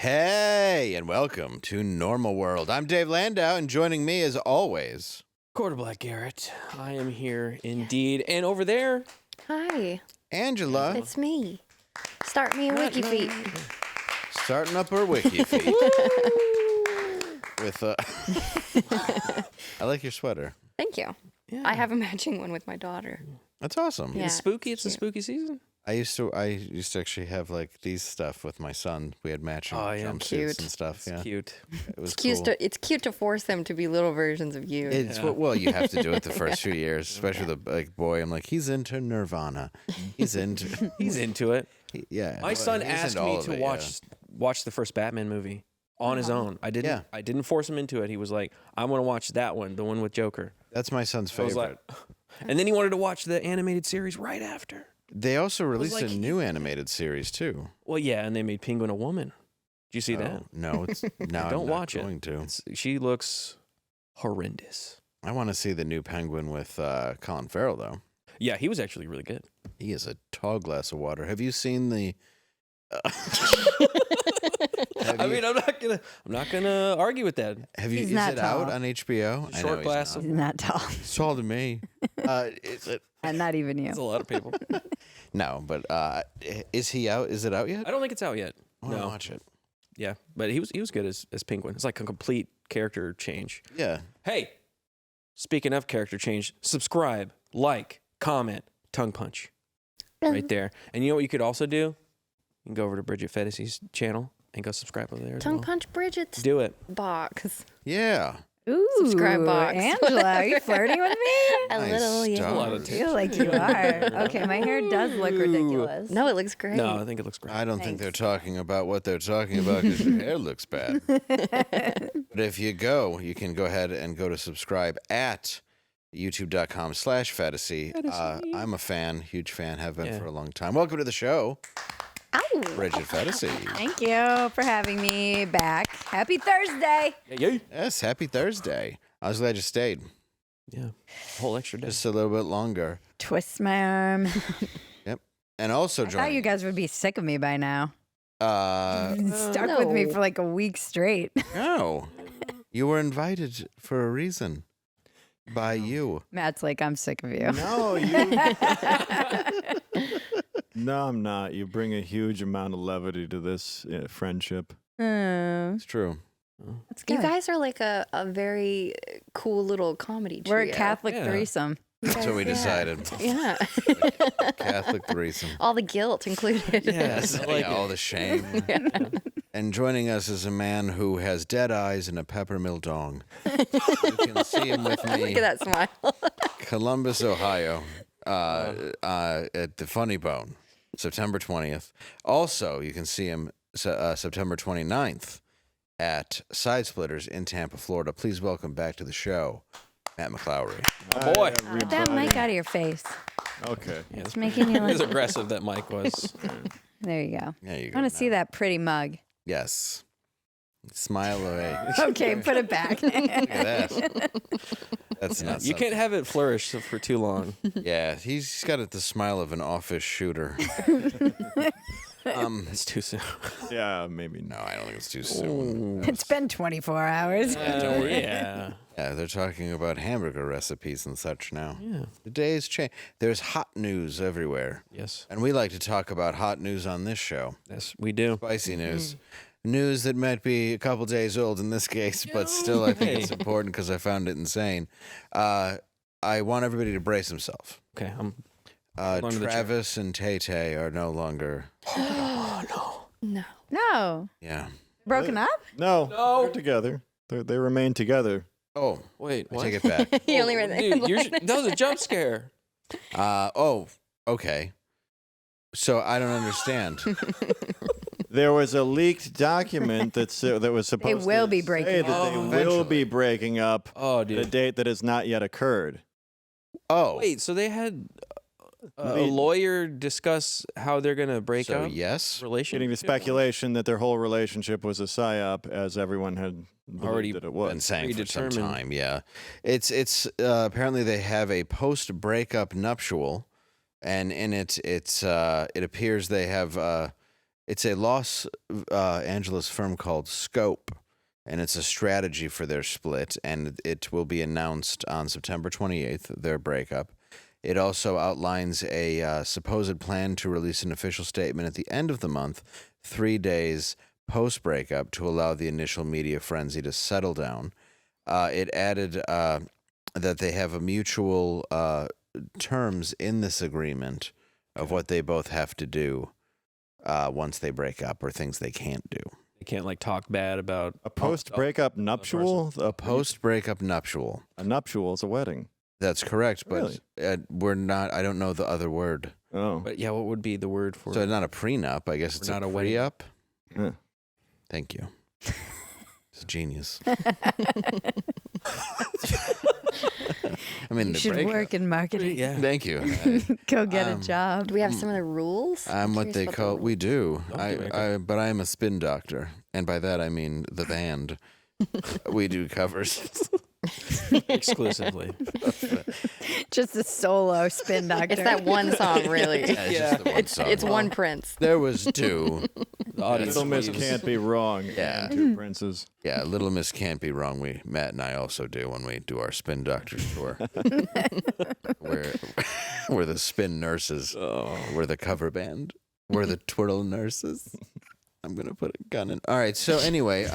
Hey, and welcome to Normal World. I'm Dave Landau, and joining me as always... Quarterback Garrett. I am here indeed. And over there... Hi. Angela. It's me. Start me a wiki feet. Starting up her wiki feet. With I like your sweater. Thank you. Yeah. I have a matching one with my daughter. That's awesome. Yeah. It's spooky. It's the spooky season. I used to actually have like these stuff with my son. We had matching jumpsuits Cute. and stuff. It's cute. It was It's cool. it's cute to force them to be little versions of you. It's well, you have to do it the first few years, especially the boy. I'm like, he's into Nirvana. He's into it. Yeah. My son he's asked into all me of to it, watch the first Batman movie on his own. I didn't force him into it. He was like, I want to watch that one, the one with Joker. That's my son's I was favorite. like, and then he wanted to watch the animated series right after. They also released like, a new animated series too. Well, yeah, and they made Penguin a woman. Did you see that? No, it's now. Don't I'm not watch going to. She looks horrendous. I want to see the new Penguin with Colin Farrell though. Yeah, he was actually really good. He is a tall glass of water. Have you seen the? I mean, I'm not gonna argue with that. Have you? He's Is not it out tall. on HBO? I know Short he's glass not. He's not tall. He's taller than me. Is it? And not even you. There's a lot of people. No, but is he out? Is it out yet? I don't think it's out yet. I want to No. watch it. Yeah, but he was good as Penguin. It's like a complete character change. Yeah. Hey, speaking of character change, subscribe, like, comment, tongue punch, right there. And you know what you could also do? You can go over to Bridget Phetasy channel and go subscribe over there. Tongue punch Bridget's Do it. box. Yeah. Ooh, Subscribe box. Angela, are you flirting with me? A Nice little, yeah. stuff. A lot I of feel like you are. Okay, my hair does look ridiculous. No, it looks great. No, I think it looks great. I don't think they're talking about what they're talking about because your hair looks bad. But if you can go ahead and go to subscribe at youtube.com/Phetasy. I'm a fan, huge fan, have been for a long time. Welcome to the show, Ow. Bridget Phetasy. Thank you for having me back. Happy Thursday. Yeah. Yes, happy Thursday. I was glad you stayed. Yeah. Whole extra day. Just a little bit longer. Twist my arm. Yep. And also I thought joining. you guys would be sick of me by now. Stuck No. with me for like a week straight. No. You were invited for a reason. By you. Matt's like, I'm sick of you. No, you. No, I'm not. You bring a huge amount of levity to this friendship. It's true. That's good. You guys are like a very cool little comedy trio. We're a Catholic Yeah. threesome. That's what we decided. Yeah. Catholic threesome. All the guilt included. Yes, I like Yeah, all the shame. And joining us is a man who has dead eyes and a peppermill dong. You can see him with me. Look at that smile. Columbus, Ohio, at the Funny Bone, September 20th. Also, you can see him September 29th at Side Splitters in Tampa, Florida. Please welcome back to the show, Matt McClowry. Oh, boy. Get that mic out of your face. Okay. Yeah, It's making you as like. aggressive that Mike was. There you go. There you I go. want to see that pretty mug. Yes. Smile away. Okay, put it back. Look at that. That's not You can't have it flourish for too long. Yeah, he's got the smile of an office shooter. It's too soon. Yeah, maybe No, not. I don't think it's too soon. It's been 24 hours. Yeah. Yeah, they're talking about hamburger recipes and such now. Yeah. The days change. There's hot news everywhere. Yes. And we like to talk about hot news on this show. Yes, we do. Spicy news. News that might be a couple days old in this case, but still I think it's important because I found it insane. I want everybody to brace themselves. Okay. on to the Travis and Tay are no longer. No. No. Yeah. Broken up? No, they're together. They remain together. Oh, Wait, I what? take it back. He only read the Dude, that was a jump scare. Oh, okay. So I don't understand. There was a leaked document that was supposed to will be breaking say up. that they will Eventually. be breaking up Oh, at a dude. date that has not yet occurred. Oh, Wait, so they had a Wait. lawyer discuss how they're going to break so up yes. relationship? Getting the speculation that their whole relationship was a psyop, as everyone had believed Already that it Been was. saying for some Predetermined. time. Yeah, it's apparently they have a post-breakup nuptial, and in it appears they have It's a Los Angeles firm called Scope, and it's a strategy for their split, and it will be announced on September 28th, their breakup. It also outlines a supposed plan to release an official statement at the end of the month, 3 days post-breakup, to allow the initial media frenzy to settle down. It added that they have a mutual terms in this agreement of what they both have to do once they break up, or things they can't do. They can't like talk bad about A post-breakup nuptial? A post-breakup nuptial. A nuptial is a wedding. That's correct, but Really? we're not. I don't know the other word. Oh. But yeah, what would be the word for? So not a prenup. I guess it's Not a a wedding. pre-up. Huh. Thank you. It's genius. I mean, You the should breakup. work in marketing. Yeah. Thank you. Go get a job. Do we have some of the rules? I'm what curious they about the call. rules. We do. Okay, But I am a spin doctor, and by that I mean the band. We do covers. Exclusively. Just a solo spin doctor. It's that one song, really. Yeah, it's just the one song. It's one Prince. There was two. The audience Little Miss believes. Can't Be Wrong. Yeah. And Two Princes. Yeah, Little Miss Can't Be Wrong. Matt and I also do when we do our spin doctor tour. we're the spin nurses. We're the cover band. We're the twirl nurses. I'm gonna put a gun in. All right. So anyway,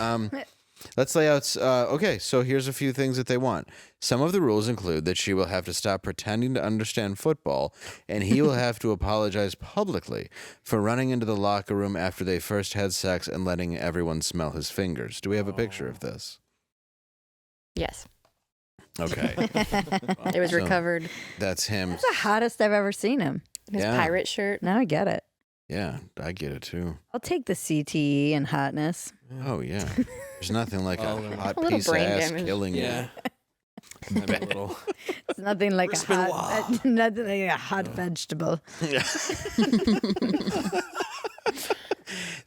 let's lay out. Okay. So here's a few things that they want. Some of the rules include that she will have to stop pretending to understand football, and he will have to apologize publicly for running into the locker room after they first had sex and letting everyone smell his fingers. Do we have a picture of this? Yes. Okay. It was So- recovered. That's him. That's the hottest I've ever seen him. His Yeah. pirate shirt. Now I get it. Yeah, I get it too. I'll take the CTE and hotness. Oh yeah. There's nothing like Oh, a hot a little piece of brain ass damage. killing you. Yeah. Maybe a little. It's nothing like Crispin a hot, nothing like a hot vegetable.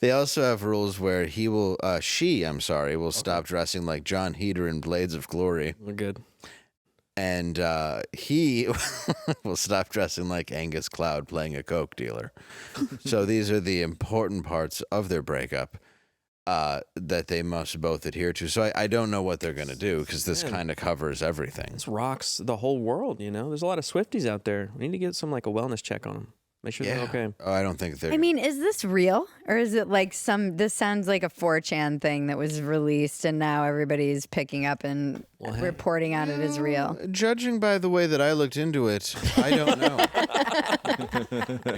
They also have rules where she will stop dressing like John Heder in Blades of Glory, We're good. and he will stop dressing like Angus Cloud playing a coke dealer. So these are the important parts of their breakup that they must both adhere to. So I don't know what they're going to do, because this Man. kind of covers everything. This rocks the whole world, you know? There's a lot of Swifties out there. We need to get some like a wellness check on them. Make sure they're okay. Oh, I don't think they're. I mean, is this real? Or is it like this sounds like a 4chan thing that was released and now everybody's picking up and Well, hey. reporting on it as real? Judging by the way that I looked into it, I don't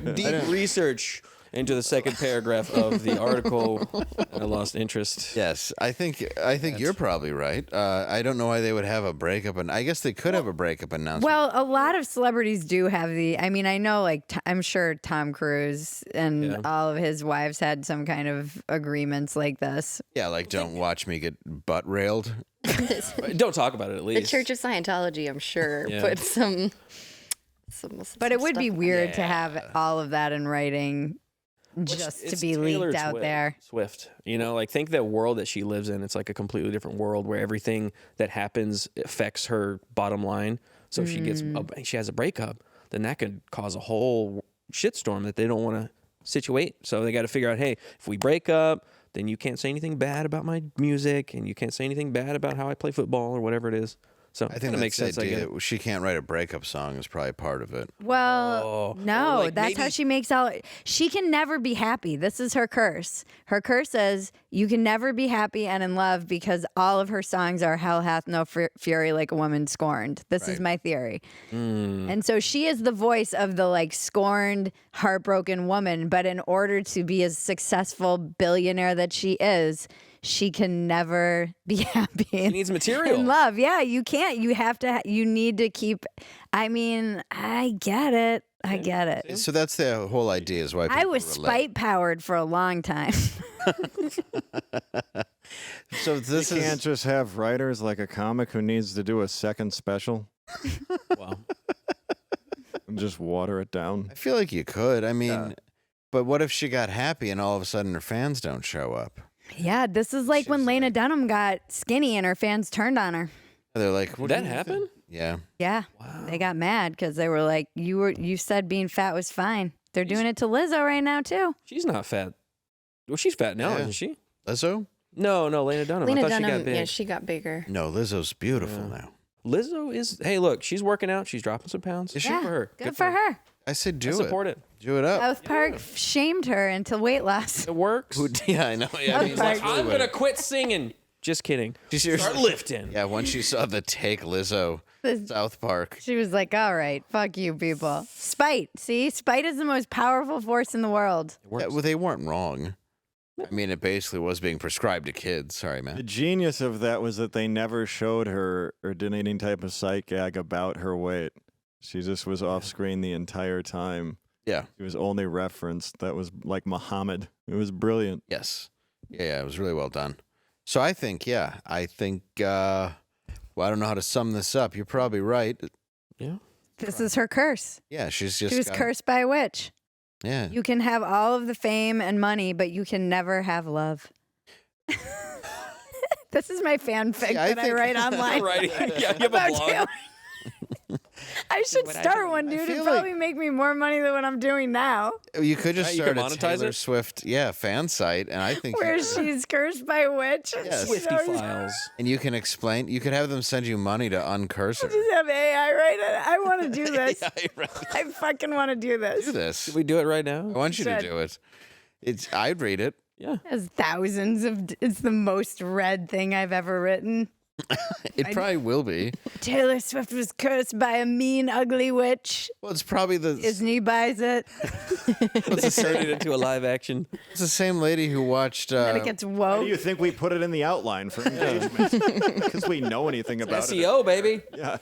know. Deep research into the second paragraph of the article. I lost interest. Yes, I think you're probably right. I don't know why they would have a breakup, and I guess they could have a breakup announcement. Well, a lot of celebrities do have I mean, I know, like, I'm sure Tom Cruise and all of his wives had some kind of agreements like this. Yeah, like don't watch me get butt railed. Don't talk about it at The least. Church of Scientology, I'm sure, Yeah. put some But it would be stuff- weird to have all of that in writing just to It's be Taylor leaked out there. Swift, you know, like think that world that she lives in. It's like a completely different world where everything that happens affects her bottom line. So if she has a breakup, then that could cause a whole shitstorm that they don't want to situate. So they got to figure out, hey, if we break up, then you can't say anything bad about my music, and you can't say anything bad about how I play football or whatever it is. So I think that that makes sense. I idea guess. that she can't write a breakup song is probably part of it. Well, no, like that's how maybe- she makes all. She can never be happy. This is her curse. Her curse says you can never be happy and in love because all of her songs are "Hell hath no fury like a woman scorned." This is my theory. And so she is the voice of the like scorned, heartbroken woman. But in order to be a successful billionaire that she is, she can never be happy. She needs material. In love. Yeah, you can't. You have to. You need to keep. I mean, I get it. I get it. So that's the whole idea. Is why I people was relate. spite powered for a long time. So this You can't is just have writers like a comic who needs to do a second special Wow. and just water it down. I feel like you could. I mean, but what if she got happy and all of a sudden her fans don't show up? Yeah, this is like when Lena Dunham got skinny and her fans turned on her. They're like, what Did do that you happen? think? Yeah. Yeah, they got mad because they were like, "You said being fat was fine." They're doing it to Lizzo right now too. She's not fat. Well, she's fat now, Yeah. isn't she? Lizzo? No, Lena Dunham. Lena I thought Dunham, she got big. yeah, she got bigger. No, Lizzo's beautiful Yeah. now. Lizzo is. Hey, look, she's working out. She's dropping some pounds. Is she? Good for her. Good for her. I said do I it. support it. Do it up. South Park shamed her into weight loss. It works. Yeah, I know. Yeah, I mean, South that's Park. really I'm what gonna it- quit singing. Just kidding. She seriously- Start lifting. Yeah, once she saw the Take Lizzo South Park. She was like, all right, fuck you people. Spite. See, spite is the most powerful force in the world. It works. Yeah, well, they weren't wrong. I mean, it basically was being prescribed to kids. Sorry, The man. genius of that was that they never showed her or did any type of psych gag about her weight. She just was off screen the entire time. Yeah. She was only referenced. That was like Muhammad. It was brilliant. Yes. Yeah, it was really well done. So I think, well, I don't know how to sum this up. You're probably right. Yeah. This is her curse. Yeah, she's just She was got- cursed by a witch. Yeah. You can have all of the fame and money, but you can never have love. This is my fanfic See, I that I think- write online. Right. Yeah, you have a About blog. Taylor. I should What I start do. one, I dude. It'd feel probably make me more money than what I'm doing now. You could just Right, you start could a monetize Taylor it? Swift, fan site, and I think Where she's cursed by a witch. Yes. Swifty So- files. and you can explain. You could have them send you money to uncurse her. Just have AI write it. I want to do this. Yeah, right. I fucking want to do this. Do this. Should we do it right now? I want you to Should. do it. I'd read it. Yeah. Has thousands of. It's the most read thing I've ever written. It probably will be. Taylor Swift was cursed by a mean, ugly witch. Well, it's probably Disney buys it. Let's turn it into a live action. it's the same lady who watched. Then it gets Why do woke. you think we put it in the outline for engagement? Because we know anything about it. SEO, baby. Yeah.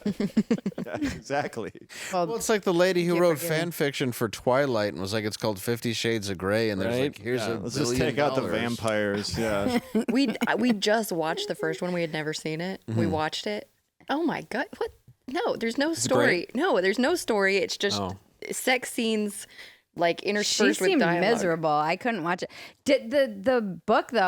Yeah, exactly. well, it's like the lady who wrote forgiven. fan fiction for Twilight and was like, it's called 50 Shades of Grey, and there's Right. like, here's Yeah, a let's just $1 take out the billion. vampires. Yeah. We just watched the first one. We had never seen it. We watched it. Oh my god! What? No, there's no story. great? No, there's no story. It's just Oh. sex scenes, like She interspersed with seemed dialogue. miserable. I couldn't watch it. Did the book though?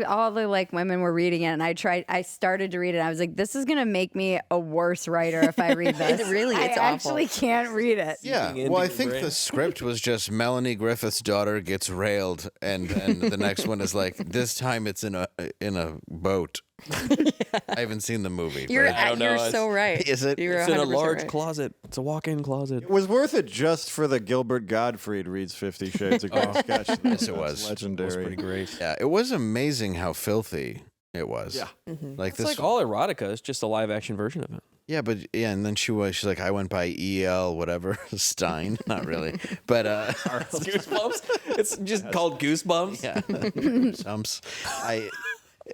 All the like women were reading it, and I started to read it. I was like, this is gonna make me a worse writer if I read this. It's really- it's I awful. actually can't read it. Yeah, Seeping well, I into your think brain. the script was just Melanie Griffith's daughter gets railed, and the next one is like, this time it's in a boat. I haven't seen the movie. You're but I don't know. you're so right. Is it? You're It's in a 100% large right. closet. It's a walk-in closet. It was worth it just for the Gilbert Gottfried reads 50 Shades of Grey sketch. Yes, it That's was. legendary. It was pretty great. Yeah, it was amazing how filthy it was. Yeah. like It's this. like all erotica. It's just a live-action version of it. and then she's like, I went by E.L. whatever Stein, not really, but Goosebumps. It's just called Goosebumps. yeah, Sumps. I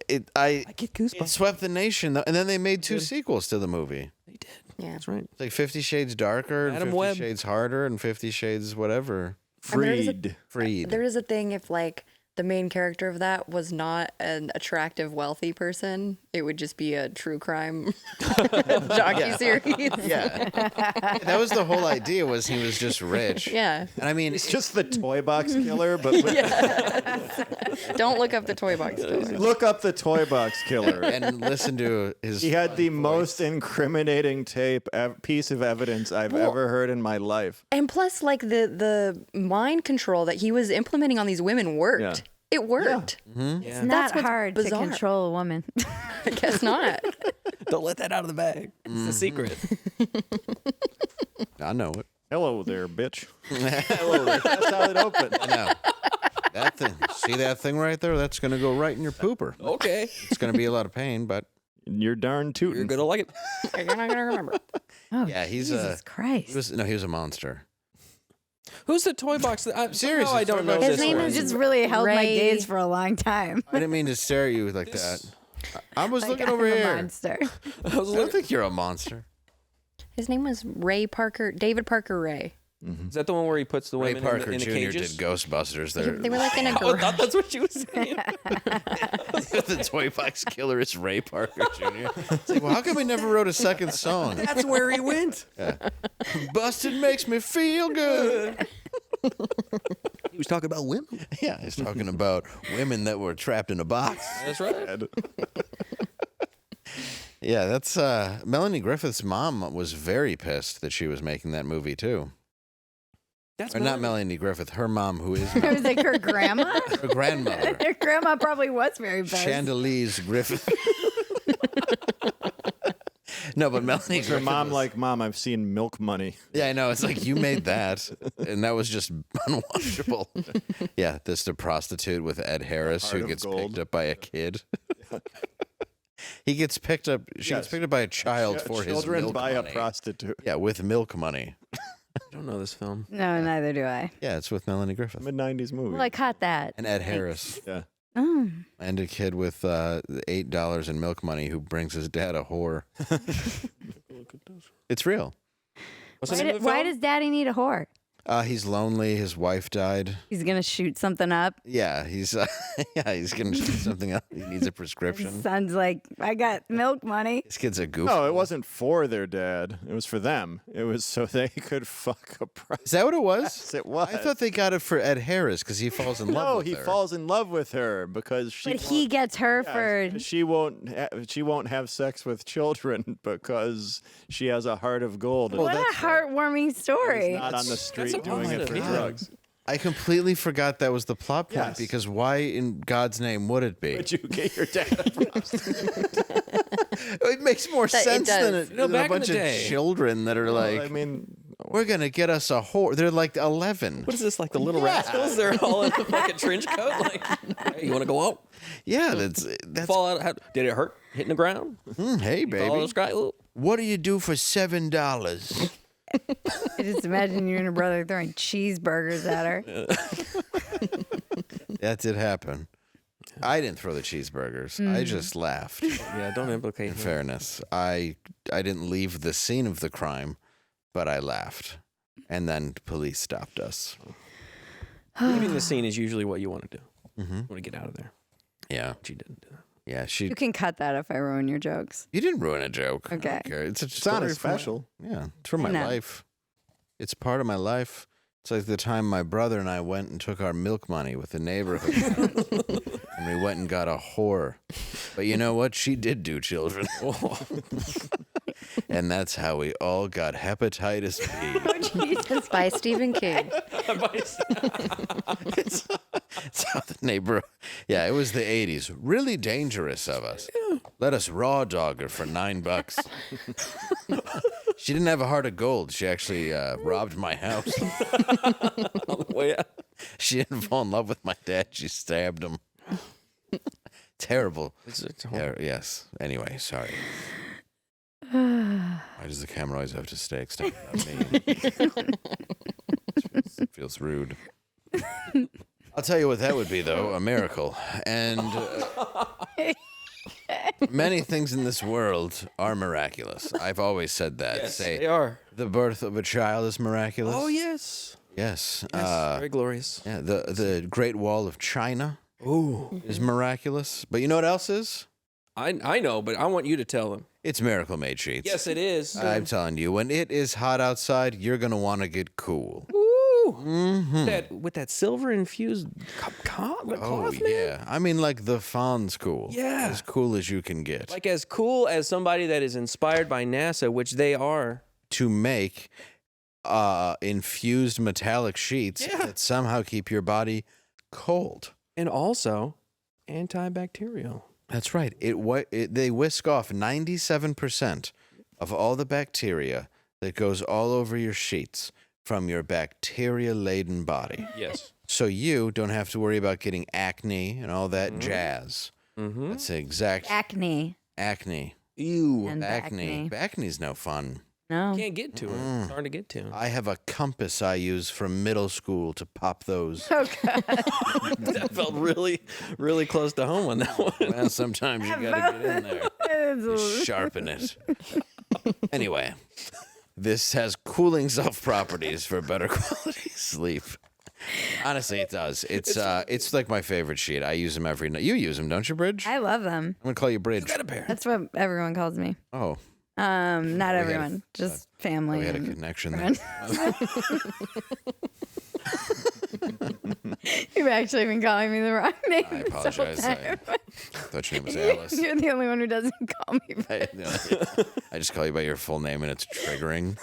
get it goosebumps. swept the nation, though, and then they made two sequels to the movie. They did. Yeah. That's right. It's like 50 Shades Darker, and Adam 50 Webb. Shades Harder, and 50 Shades whatever. And there is a- Freed. Freed. There is a thing if like the main character of that was not an attractive, wealthy person, it would just be a true crime docuseries. Yeah, that was the whole idea. Was he was just rich. Yeah. And I mean, It's just the toy box killer, but with, Don't look up the toy box killer. look up the toy box killer. and listen to his. He had the most incriminating piece of evidence I've ever heard in my life. And plus, like the mind control that he was implementing on these women worked. Yeah. It worked. It's That's not what's hard to bizarre. control a woman. I guess not. Don't let that out of the bag. It's a secret. I know it. Hello there, bitch. Hello, That's how it opened. I know. That thing. See that thing right there? That's going to go right in your pooper. Okay. It's going to be a lot of pain, but You're darn You're tootin'. gonna like it. You're not gonna remember. Oh, yeah, he's Jesus he Christ. was a monster. Who's the toy box? I'm Serious, I it's don't toy know box. this His name one. is Just really held my Ray- gaze for a long time. I didn't mean to stare at you like that. I was Like, looking I'm over a here. monster. I was I don't looking. think you're a monster. His name was David Parker Ray. Is that the one where he puts the Ray women Parker in the Jr. cages? did Ghostbusters. There, They were like in a I thought garage. that's what she was saying. the toy box killer is Ray Parker Jr. It's like, well, how come he never wrote a second song? That's where he went. Busted makes me feel good. He was talking about women. Yeah, he's talking about women that were trapped in a box. That's right. Yeah, that's Melanie Griffith's mom was very pissed that she was making that movie too. That's or not Melanie Griffith. Her mom, who is I was like, her grandma? her grandmother, Her grandma probably was very pissed. Chandeliers Griffith. No, but Melanie Her Griffith mom was- like, Mom, I've seen Milk Money. Yeah, I know. It's like you made that, and that was just unwatchable. Yeah, this the prostitute with Ed Harris Heart who of gets gold. picked up by a kid. He gets picked up. She gets picked up by a child for his Children milk by money. a prostitute. Yeah, with milk money. I don't know this film. No, neither do I. Yeah, it's with Melanie Griffith Mid-90s movie. Well, I caught that. and Ed Harris, yeah. Oh. and a kid with $8 in milk money who brings his dad a whore. It's real. What's the name of the Why film? does daddy need a whore? He's lonely. His wife died. He's going to shoot something up. Yeah, he's gonna shoot something up. He needs a His prescription. son's like, I got milk money. This kid's a goof. No, it wasn't for their dad. It was for them. It was so they could fuck a prostitute. Is that what it was? Yes, it was. I thought they got it for Ed Harris because he falls in love No, with he her. falls in love with her because she. But he gets her for. She won't have sex with children because she has a heart of gold. What a heartwarming story. Not on the street a doing it for positive, yeah. drugs. I completely forgot that was the plot point Yes. because why in God's name would it be? But you get your dad a prostitute. It makes more sense than, does. a, You know, than a back in bunch the of day- children that are like, I mean, we're going to get us a whore. They're like 11. What is this, like the Little Rascals? They're all in a fucking trench coat. Like, hey, you want to go out? Yeah, that's Fall out? Did it hurt? Hitting the ground? hey, Fall out of baby. the sky? Ooh. What do you do for $7? I just imagine you and your brother throwing cheeseburgers at her. That did happen. I didn't throw the cheeseburgers. I just laughed. Yeah, don't implicate In him. fairness, I didn't leave the scene of the crime, but I laughed, and then police stopped us. Leaving the scene is usually what you want to do. Mm-hmm. You want to get out of there. Yeah, But you didn't do that. yeah. You can cut that if I ruin your jokes. You didn't ruin a joke. I don't Okay. care. It's a it's not story as from my- special. Yeah, it's from my know. life. It's part of my life. It's like the time my brother and I went and took our milk money with the neighborhood and we went and got a whore. But you know what? She did do children. And that's how we all got hepatitis B. Jesus. By Stephen King. It's how the neighbor. Yeah, it was the 80s. Really dangerous of us. Let us raw dog her for $9. She didn't have a heart of gold. She actually robbed my house. Well, yeah. She didn't fall in love with my dad. She stabbed him. Terrible. It's Yes. Anyway, sorry. Why does the camera always have to stay extended on me? Feels rude. I'll tell you what that would be, though, a miracle. And many things in this world are miraculous. I've always said that. Yes, Say, they are. the birth of a child is miraculous. Oh, yes. Yes. Very glorious. Yeah, the Great Wall of China Ooh. is miraculous. But you know what else is? I know, but I want you to tell them. It's Miracle Made Sheets. Yes, it is. I'm telling you, when it is hot outside, you're going to want to get cool. Ooh. Mm-hmm. With that silver infused cloth, Oh, man. yeah. I mean, like the Fawn's cool. Yeah. As cool as you can get. Like as cool as somebody that is inspired by NASA, which they are. To make infused metallic sheets Yeah. that somehow keep your body cold. And also antibacterial. That's right. They whisk off 97% of all the bacteria that goes all over your sheets from your bacteria-laden body. Yes. So you don't have to worry about getting acne and all that jazz. Mm-hmm. That's the exact Acne. acne. Ew. And Acne. acne. Acne's no fun. No. Can't get to it. It's hard to get to. I have a compass I use from middle school to pop those. Oh, God. That felt really, really close to home on that one. Well, sometimes you gotta get in there. You sharpen it. Anyway, this has cooling self properties for better quality sleep. Honestly, it does. It's like my favorite sheet. I use them every night. You use them, don't you, Bridge? I love them. I'm gonna call you Bridge. Got a pair. That's what everyone calls me. Oh, Not a- everyone, just family. we had a and connection there. friends. You've actually been calling me the wrong name. I apologize. I thought your name was Alice. You're the only one who doesn't call me. I just call you by your full name and it's triggering.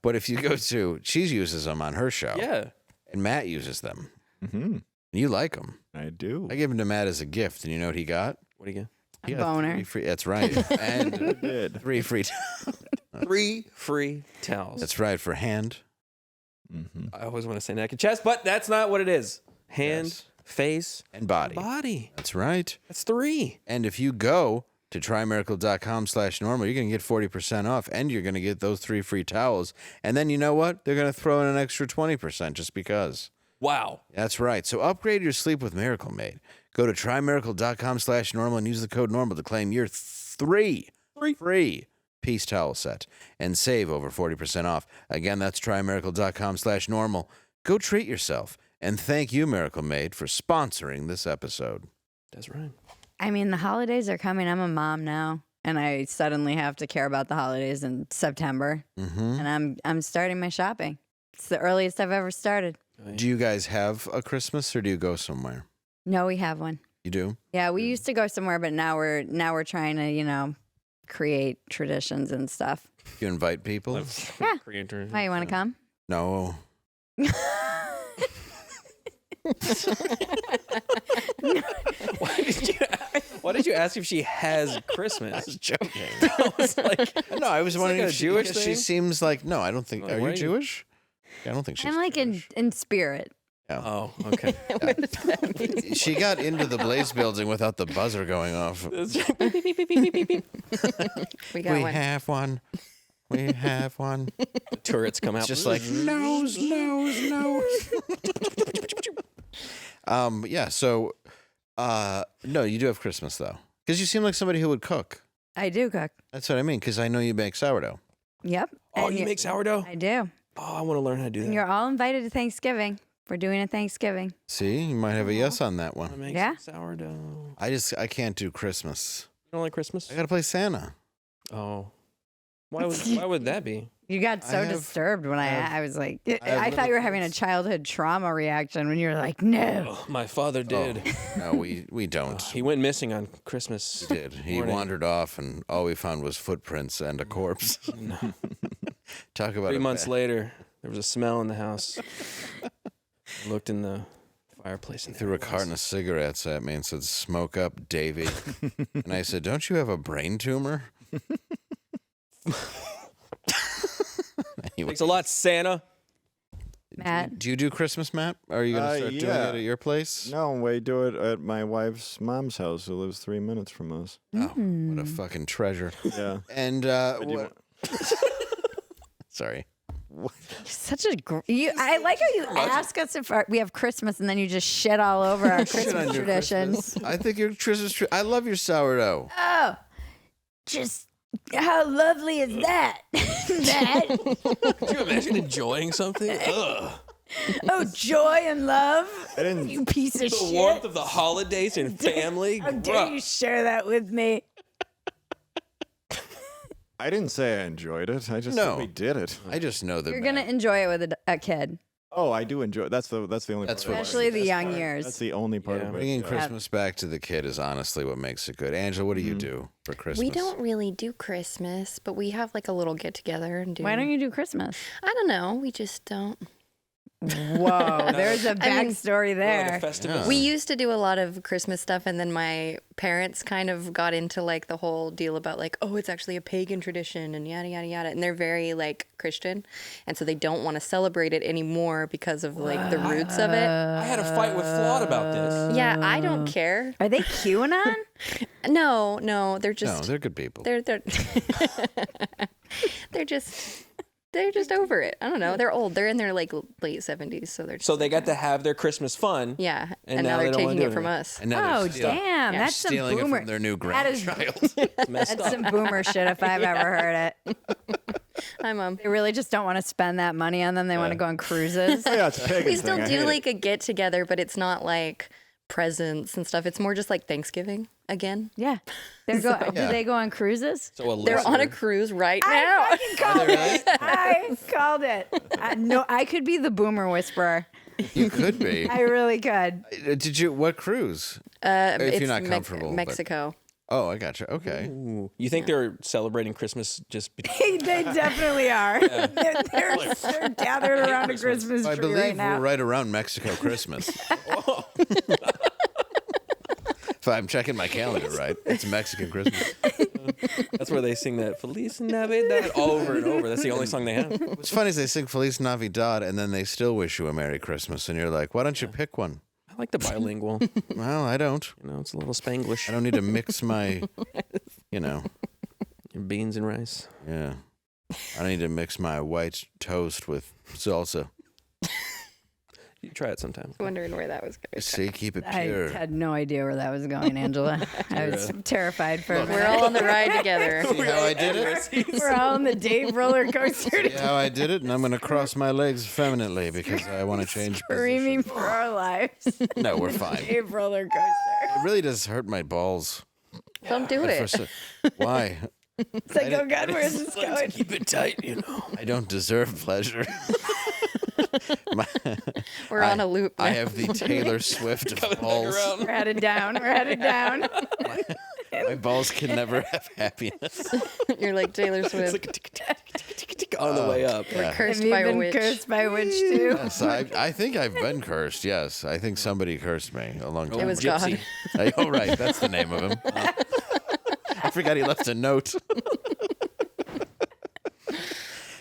But if you go to, she uses them on her show. Yeah. And Matt uses them. Mm-hmm. You like them. I do. I gave them to Matt as a gift, and you know what he got? What do you get? He A got boner. 3 free. That's right. And Did. 3 free. 3 free towels. That's right, for hand. Mm-hmm. I always want to say neck and chest, but that's not what it is. Hand, Yes. face, And body. body. That's right. That's 3. And if you go to trymiracle.com/normal, you're going to get 40% off, and you're going to get those 3 free towels. And then you know what? They're going to throw in an extra 20% just because. Wow. That's right. So upgrade your sleep with Miracle Made. Go to trymiracle.com/normal and use the code normal to claim your 3 free peace towel set and save over 40% off. Again, that's trymiracle.com/normal. Go treat yourself. And thank you, Miracle Made, for sponsoring this episode. That's right. I mean, the holidays are coming. I'm a mom now, and I suddenly have to care about the holidays in September. Mm-hmm. And I'm starting my shopping. It's the earliest I've ever started. Do you guys have a Christmas, or do you go somewhere? No, we have one. You do? Yeah, we used to go somewhere, but now we're trying to, create traditions and stuff. You invite people? Yeah. Creator. Why, you want to come? No. Why did you ask if she has Christmas? Joking. I was like, No, I was wondering like a if Jewish because she thing? seems like, no, I don't think, Like, are why you are you- Jewish? Yeah, I don't think she's I'm like Jewish. in spirit. oh, okay. What does that mean? She got into the Blaze building without the buzzer going off. We We got one. have one. We have one. The turrets come out. It's just like nose. Yeah. So, no, you do have Christmas though, because you seem like somebody who would cook. I do cook. That's what I mean. Because I know you make sourdough. Yep. Oh, And you make sourdough? I do. Oh, I want to learn how to do that. And you're all invited to Thanksgiving. We're doing a Thanksgiving. See, you might have a yes on that I want to one. make Yeah. some sourdough. I can't do Christmas. You don't like Christmas? I gotta play Santa. Oh. Why would that be? You got I so have- disturbed when I was like, have I thought little you were having a kids. childhood trauma reaction when you were like, no. Oh, my father did. No, we don't. He went missing on Christmas. He did. He morning. wandered off, and all we found was footprints and a corpse. Talk about 3 a months bad- later, there was a smell in the house. I looked in the fireplace and Threw a carton of cigarettes at me and said, "Smoke up, Davy." And I said, "Don't you have a brain tumor?" Anyway, Thanks a lot, Santa. Matt. do you do Christmas, Matt? Are you gonna start doing yeah. it at your place? No, we do it at my wife's mom's house, who lives 3 minutes from us. Oh, what a fucking treasure! Yeah. And But you what? Sorry. Such a I like how you ask us if we have Christmas and then you just shit all over our Shit on Christmas your Traditions. I think your Christmas. I love your sourdough. Oh, just how lovely is that? That Could you imagine enjoying something? Ugh. oh, joy and love. I didn't. You piece of The shit. warmth of the holidays and family. How dare you share that with me? I didn't say I enjoyed it. I just No. said we did it. I just know that You're gonna enjoy it with a kid, Oh, I do enjoy. That's the only. That's part what- of it. especially the young That's years. the only part Yeah. of it. bringing yeah. Christmas back to the kid is honestly what makes it good. Angela, what do you do for Christmas? We don't really do Christmas, but we have like a little get together and do. Why don't you do Christmas? I don't know. We just don't. Whoa, there's a I mean, backstory Like a there. Festivus. Yeah. We used to do a lot of Christmas stuff, and then my parents kind of got into like the whole deal about like, oh, it's actually a pagan tradition and yada yada yada, and they're very like Christian, and so they don't want to celebrate it anymore because of like the roots of it. I had a fight with Flawed about this. Yeah, I don't care. Are they QAnon? No, they're No, just they're good people. they're they're just over it. I don't know. They're old. They're in their like late 70s, so they're just, So they got to have their Christmas fun. yeah, And and now now they they're don't wanna taking do it from it. us. And now Oh they're stealing, damn, Yeah. that's some stealing boomer. it from their new That is- grandchild. Messed That's up. some boomer shit if I've ever heard it. Hi, Mom. They really just don't want to spend that money on them. They want to go on cruises. Oh, yeah, it's a pagan We still thing. I hate do it. like a get together, but it's not like presents and stuff. It's more just like Thanksgiving again. Yeah. Do they go on cruises? So a They're on a lesser- cruise right now. I fucking called it. I called it. No, I could be the boomer whisperer. You could be. I really could. Did you? What cruise? If It's you're not comfortable, but- Mexico. Oh, I gotcha. Okay. Ooh. You think they're celebrating Christmas just They definitely are. They're gathered around a Christmas I tree believe right now. we're right around Mexico Christmas. If I'm checking my calendar right, it's Mexican Christmas. That's where they sing that Feliz Navidad over and over. That's the only song they have. What's funny is they sing Feliz Navidad and then they still wish you a Merry Christmas, and you're like, why don't you pick one? I like the bilingual. Well, I don't. It's a little Spanglish. I don't need to mix my, Beans and rice. yeah. I don't need to mix my white toast with salsa. You try it sometime. Wondering where that was going. See, keep it I pure. had no idea where that was going, Angela. I was terrified for a We're minute. all on the ride together. See how I did it? We're all on the Dave roller coaster See how I did it? And I'm going to cross my legs femininely because I want to change screaming position. for our lives. No, we're fine. Dave roller coaster. It really does hurt my balls. Don't do it. Why? It's like, oh God, where's this going? Keep it tight, I don't deserve pleasure. We're on a loop. I now. have the Taylor Swift of balls. We're headed down. We're headed down. My balls can never have happiness. You're like Taylor Swift. It's like a tick on the way up. Yeah. Cursed Have you by a been witch. cursed by a witch too? Yes, I think I've been cursed. Yes, I think somebody cursed me a long time. It was ago. Gypsy. God. Oh, right, that's the name of him. I forgot he left a note.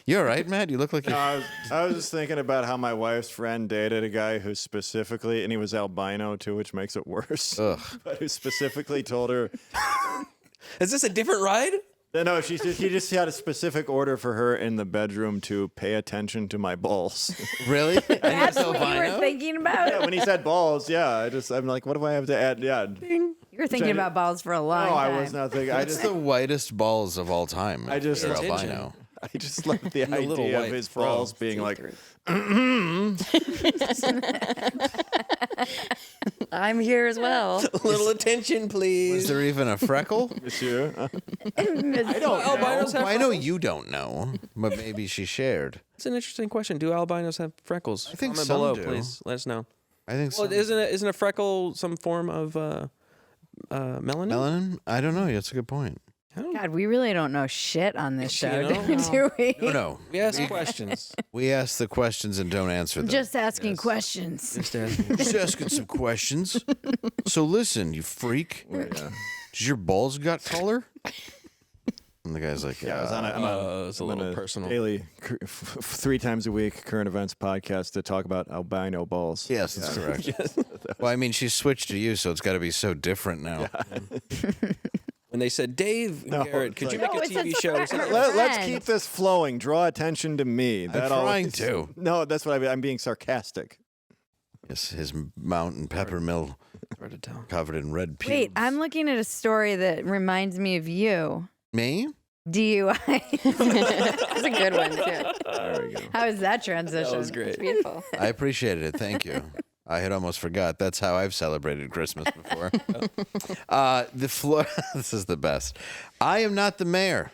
You all right, Matt? You look like you're... I was just thinking about how my wife's friend dated a guy who specifically, and he was albino too, which makes it worse. Ugh. But who specifically told her, Is this a different ride? no, he just had a specific order for her in the bedroom to pay attention to my balls. Really? That's what you were thinking about. Yeah, when he said balls, yeah, I'm like, what do I have to add? Yeah. You were thinking about balls for a long No, time. I was not thinking. That's the whitest balls of all time. I just- They're Attention. albino. I just love the little idea of white his fro. balls being like, I'm here as well. A little attention, Is please. there even a freckle? Monsieur. I don't albinos have know. I know you don't know, but maybe she shared. It's an interesting question. Do albinos have freckles? I think Comment some below, do. please. Let us know. I think so. Well, isn't a freckle some form of melanin? Melanin? I don't know. That's a good point. God, we really don't know shit on this show, You know? do we? No. We ask questions. We ask the questions and don't answer them. Just asking questions. Just asking. Just asking some questions. So listen, you freak. Does your balls got color? And the guy's like, Yeah, I was on It's a little personal. daily, 3 times a week current events podcast to talk about albino balls. Yes, that's correct. Well, I mean, she switched to you, so it's got to be so different now. When they said, Dave No, Garrett, could it's you like- make a No, it's TV show? He said, Let's Friends. keep this flowing. Draw attention to me. That trying always- to. No, that's what I'm being sarcastic. Yes, his mountain pepper mill Hard to tell. covered in red pubes. Wait, I'm looking at a story that reminds me of you. Me? DUI. That's a good one, too. There we go. How is that transition? That was great. Beautiful. I appreciated it. Thank you. I had almost forgot. That's how I've celebrated Christmas before. This is the best. I am not the mayor,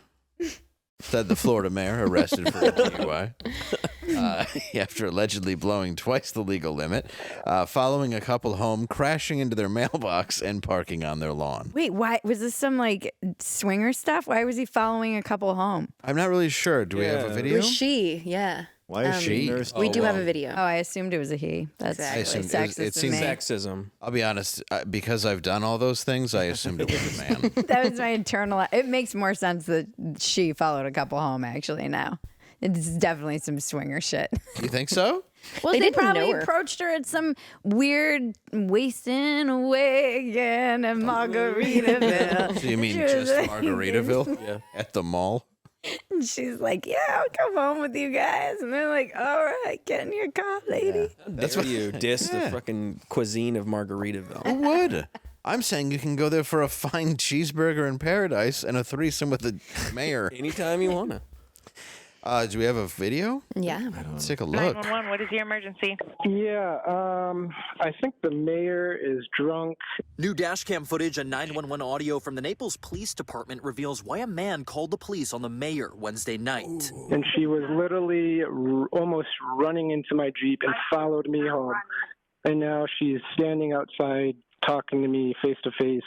said the Florida mayor arrested for a DUI after allegedly blowing twice the legal limit, following a couple home crashing into their mailbox and parking on their lawn. Wait, why was this some like swinger stuff? Why was he following a couple home? I'm not really sure. Do we have a Yeah. video? Was she? Yeah. Why is she? She? nurse? We do have a well. video. Oh, I assumed it was a he. That's Exactly. I assumed sexist it of seems me. Sexism. I'll be honest, because I've done all those things, I assumed it was a man. That was my internal. It makes more sense that she followed a couple home. Actually, now it's definitely some swinger shit. You think so? Well, They they didn't probably know her. approached her at some weird wasting away again in Margaritaville. So you mean She was just like- Margaritaville Yeah. at the mall? And she's like, "Yeah, I'll come home with you guys." And they're like, "All right, get in your car, lady." That's what you diss the fucking cuisine of Margaritaville. Who would? I'm saying you can go there for a fine cheeseburger in paradise and a threesome with the mayor. Anytime you wanna. Do we have a video? Yeah. Let's take a look. 911, what is the emergency? Yeah, I think the mayor is drunk. New dashcam footage and 911 audio from the Naples Police Department reveals why a man called the police on the mayor Wednesday night. And she was literally almost running into my Jeep and followed me home. And now she's standing outside talking to me face to face.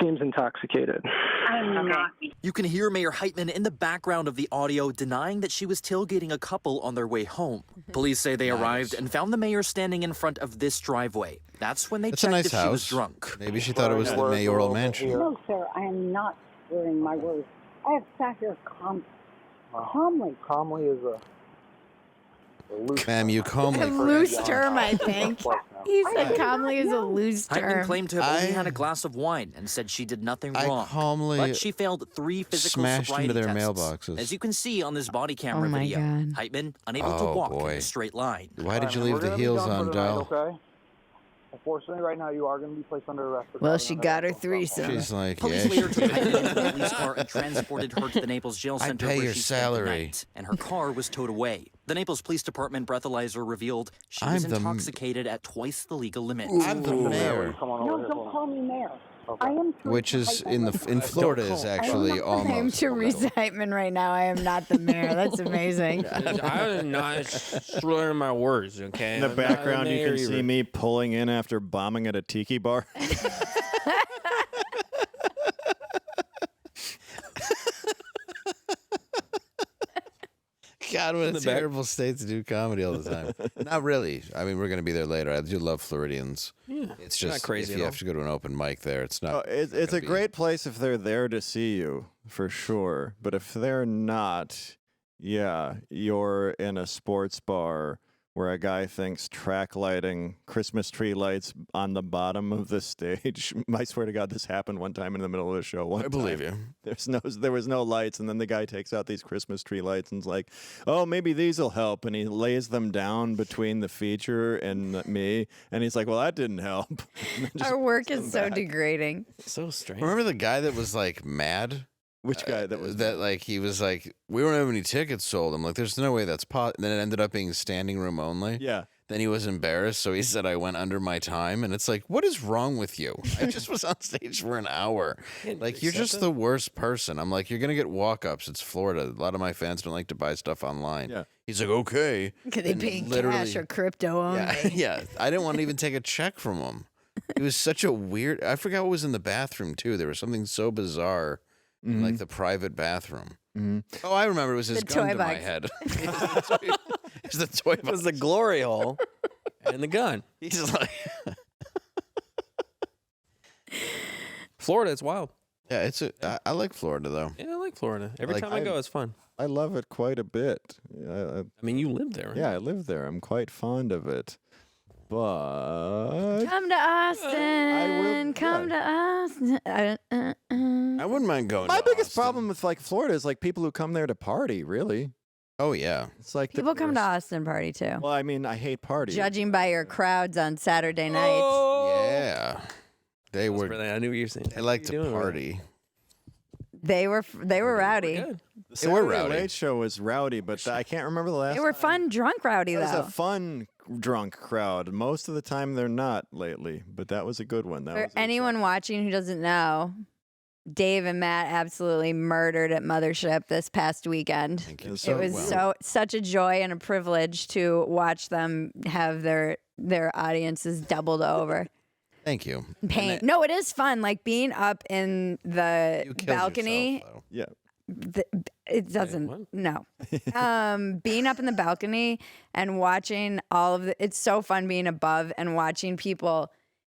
seems intoxicated. I'm not. You can hear Mayor Heitmann in the background of the audio denying that she was tailgating a couple on their way home. Police say they arrived and found the mayor standing in front of this driveway. That's when they It's a checked nice if she was house. drunk. Maybe she thought it was the mayoral mansion. No, sir, I am not slurring my words. I have sat here calmly. Calmly is a loose Ma'am, you A calmly. loose term, I think. He said calmly is a loose Heitmann term. claimed to have only I- had a glass of wine and said she did nothing I wrong. calmly But she failed 3 physical smashed sobriety into their tests. mailboxes. As you can see on this body camera Oh my video, God. Heitmann unable to Oh, walk in boy. a straight line. Why did you We're leave the gonna be heels done for on, tonight, Dell? Okay? Unfortunately, right now you are going to be placed under arrest. for Well, driving she under got her alcohol. threesome. She's like, Police yeah. later took Heitmann into the police car and transported her to the Naples jail I center pay where your she spent the salary. night, and her car was towed away. The Naples Police Department breathalyzer revealed she was I'm the- intoxicated at twice the legal limit. I'm the mayor. Come on No, over here. don't call me mayor. I am Teresa Which is in Heitmann. Florida is actually I'm almost. Teresa Heitmann right now. I am not the mayor. That's amazing. I'm not slurring my words, okay? In the I'm not background, the you can mayor see either. me pulling in after bombing at a tiki bar. God, what a the back. terrible state to do comedy all the time. Not really. I mean, we're going to be there later. I do love Floridians. Yeah, It's not just crazy if at you all. have to go to an open mic there, it's not. Oh, it's gonna a be- great place if they're there to see you, for sure. But if they're not, yeah, you're in a sports bar where a guy thinks track lighting, Christmas tree lights on the bottom of the stage. I swear to God, this happened one time in the middle of the show. I believe you. There was no lights, and then the guy takes out these Christmas tree lights and's like, "Oh, maybe these'll help," and he lays them down between the feature and me, and he's like, "Well, that didn't help." And then just Our work puts is them so back. degrading. So strange. Remember the guy that was like mad? Which guy that was that? Like he was like, we don't have any tickets sold. I'm like, there's no way that's possible. And then it ended up being standing room only. Yeah. Then he was embarrassed, so he said, I went under my time. And it's like, what is wrong with you? I just was on stage for an hour. Like, you're just the worst person. I'm like, you're going to get walk-ups. It's Florida. A lot of my fans don't like to buy stuff online. Yeah. He's like, okay. Could they And pay in literally- cash or crypto only? Yeah, yeah. I didn't want to even take a check from him. It was such a weird. I forgot what was in the bathroom, too. There was something so bizarre in, like, the private bathroom. Oh, I remember. It was his The gun toy to my box. head. It's the toy It was box. the glory hole and the gun. He's like, Florida, it's wild. yeah, I like Florida though. Yeah, I like Florida. Every Like, time I go, it's fun. I love it quite a bit. I mean, you live there, right? Yeah, I live there. I'm quite fond of it. But Come to Austin. Come to Austin. I wouldn't mind going. my to biggest Austin. problem with like Florida is like people who come there to party, really. Oh yeah, It's like People come to Austin party too. Well, I mean, I hate parties. Judging by your crowds on Saturday nights. Oh! yeah. They were. I knew what you were saying. They like What are you to doing over party. They were rowdy. there? Good. The They were Saturday rowdy. Late Show was rowdy, but I can't remember the last. They were time. fun drunk rowdy That was though. a fun drunk crowd. Most of the time they're not lately, but that was a good one. That For was anyone watching who doesn't know, Dave and Matt absolutely murdered at Mothership this past weekend. Thank you. It It was well. such a joy and a privilege to watch them have their audiences doubled over. Thank you. Pain. No, it is fun. Like being up in the You killed balcony. yourself, though. Yeah. It doesn't. what? No. Being up in the balcony and watching all of it's so fun being above and watching people,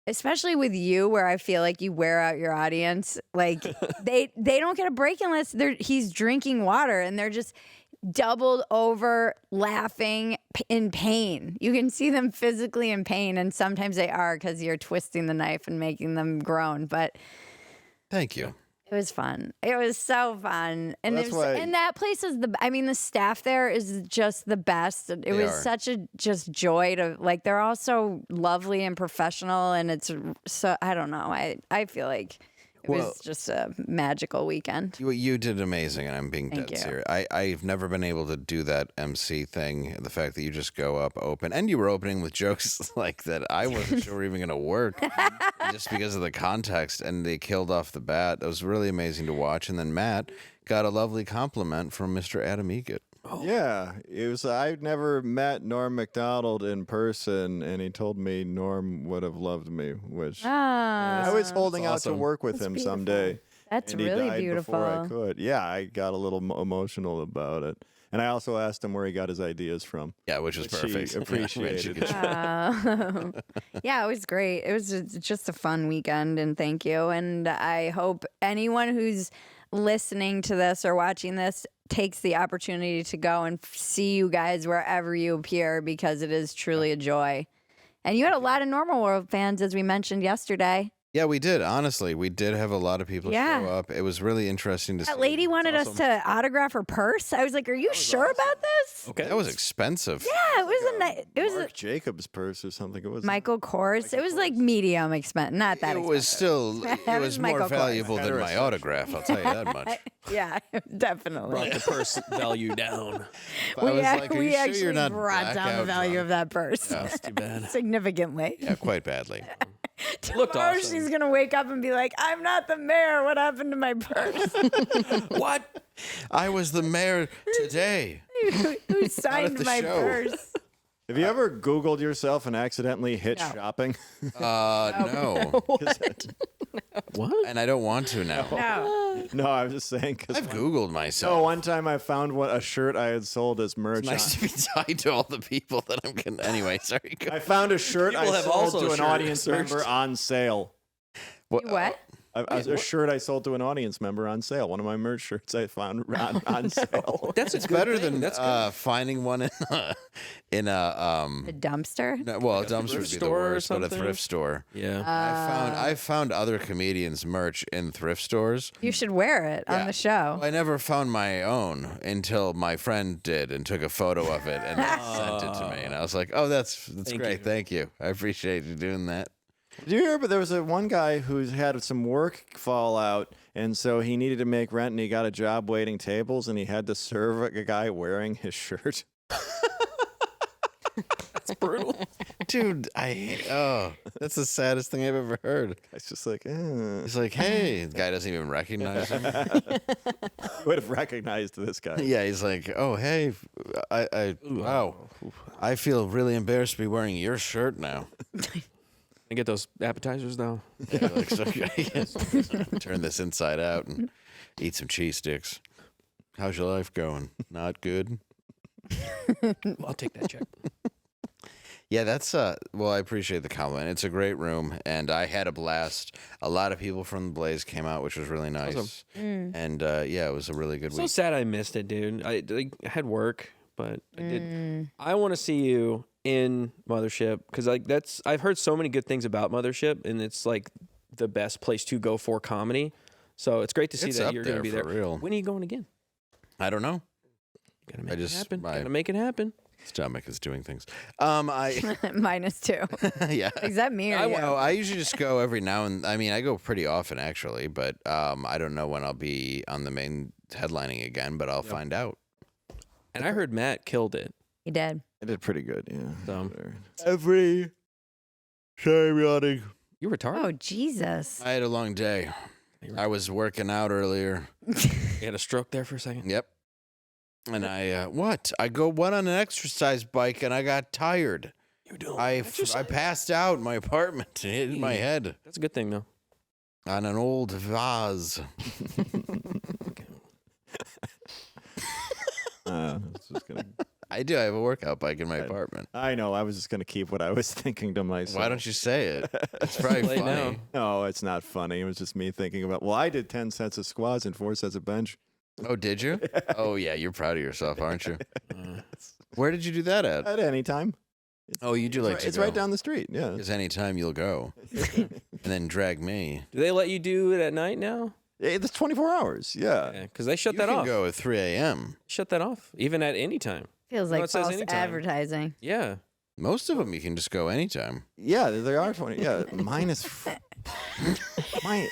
especially with you, where I feel like you wear out your audience. Like they don't get a break unless he's drinking water and they're just doubled over laughing in pain. You can see them physically in pain, and sometimes they are because you're twisting the knife and making them groan. But Thank you. it was fun. It was so fun. And Well, it that's was, why- and that place is the staff there is just the best. It was are. such a just joy to like they're all so lovely and professional, and it's so I don't know. I feel like it Well- was just a magical weekend. You did amazing, and I'm being Thank dead you. serious. I've never been able to do that MC thing. The fact that you just go up open, and you were opening with jokes like that I wasn't sure were even going to work, just because of the context, and they killed off the bat. It was really amazing to watch. And then Matt got a lovely compliment from Mr. Adam Egett. Yeah, it was. I'd never met Norm Macdonald in person, and he told me Norm would have loved me, which I was holding out to work with him someday. That's and he really died beautiful. Before I could. Yeah, I got a little emotional about it, and I also asked him where he got his ideas from. Yeah, which was perfect. He appreciated. Yeah, it was great. It was just a fun weekend, and thank you. And I hope anyone who's listening to this or watching this takes the opportunity to go and see you guys wherever you appear, because it is truly a joy. And you had a lot of Normal World fans, as we mentioned yesterday. Yeah, we did. Honestly, we did have a lot of people show up. It was really interesting to see. That lady wanted us to autograph her purse. I was like, "Are you sure about this?" Okay, that was expensive. Yeah, it was Marc Jacobs purse or something. It was Michael Kors. It was like medium expensive, not that. It was still. It was more Michael valuable Kors. than my autograph. I'll tell you that much. Yeah, definitely. Brought the purse value down. We "Are you sure actually you're not brought down the value of that purse That's too bad. significantly. Yeah, quite badly. Looked Tomorrow awesome. she's gonna wake up and be like, "I'm not the mayor. What happened to my purse? What? I was the mayor today. Who signed the my show. purse?" Have you ever Googled yourself and accidentally hit No. shopping? No. What? And I don't want to now. No. No, I was just saying. Cause I've Googled myself. No, one time I found a shirt I had sold as merch. It's nice to be tied to all the people that I'm going to. Anyway, sorry. Go. I found a shirt People I have sold also to an shirt audience searched. member on sale. What? A shirt I sold to an audience member on sale. One of my merch shirts I found on sale. That's It's better than finding one in a A dumpster? no, well, a dumpster thrift would be the store or worst, but a something? thrift store. Yeah. I found other comedians' merch in thrift stores. You should wear it on Yeah. the show. I never found my own until my friend did and took a photo of it and then sent it to me. And I was like, "Oh, that's Thank great. you. Thank you. I appreciate you doing that." Do you hear? But there was one guy who had some work fallout, and so he needed to make rent, and he got a job waiting tables, and he had to serve a guy wearing his shirt. That's brutal. Dude, that's the saddest thing I've ever heard. It's just like, He's like, "Hey," the guy doesn't even recognize him. you would have recognized this guy. Yeah, he's like, "Oh, hey, wow, I feel really embarrassed to be wearing your shirt now." And get those appetizers though. Yeah, like, so, turn this inside out and eat some cheese sticks. How's your life going? Not good. I'll take that check. Yeah, that's well, I appreciate the compliment. It's a great room, and I had a blast. A lot of people from the Blaze came out, which was really nice. Awesome. And yeah, it was a really good So week. sad I missed it, dude. I had work, but I did. I want to see you in Mothership because I've heard so many good things about Mothership, and it's like the best place to go for comedy. So it's great to see It's that up you're going to be there there. for real. When are you going again? I don't know. Gotta make I just- it happen. my- Gotta make it happen. Stomach is doing things. I -2. yeah. Is that me or you? I usually just go every now and I mean I go pretty often actually, but I don't know when I'll be on the main headlining again, but I'll find out. And I heard Matt killed it. He did. I did pretty good, yeah. So Every periodic. you're retarded. Oh, Jesus. I had a long day. I was working out earlier. You had a stroke there for a second. Yep. And I went on an exercise bike and I got tired. You doing? I passed out in my apartment and hit my head That's a good thing though. on an old vase. It's just gonna, I do. I have a workout bike in my apartment. I know. I was just going to keep what I was thinking to myself. Why don't you say it? It's probably Play funny. now. No, it's not funny. It was just me thinking about, well, I did 10 sets of squats and 4 sets of bench. Oh, did you? Oh, yeah. You're proud of yourself, aren't you? Where did you do that at? At any time. Oh, you do like to It's go. right down the street, yeah. Because anytime you'll go and then drag me. Do they let you do it at night now? It's 24 hours, yeah. Yeah, because they shut You that can off. go at 3 a.m. Shut that off, even at any time. Feels No, like it says false anytime. advertising. Yeah. Most of them you can just go anytime. Yeah, there are 20. Yeah, mine is. Mine.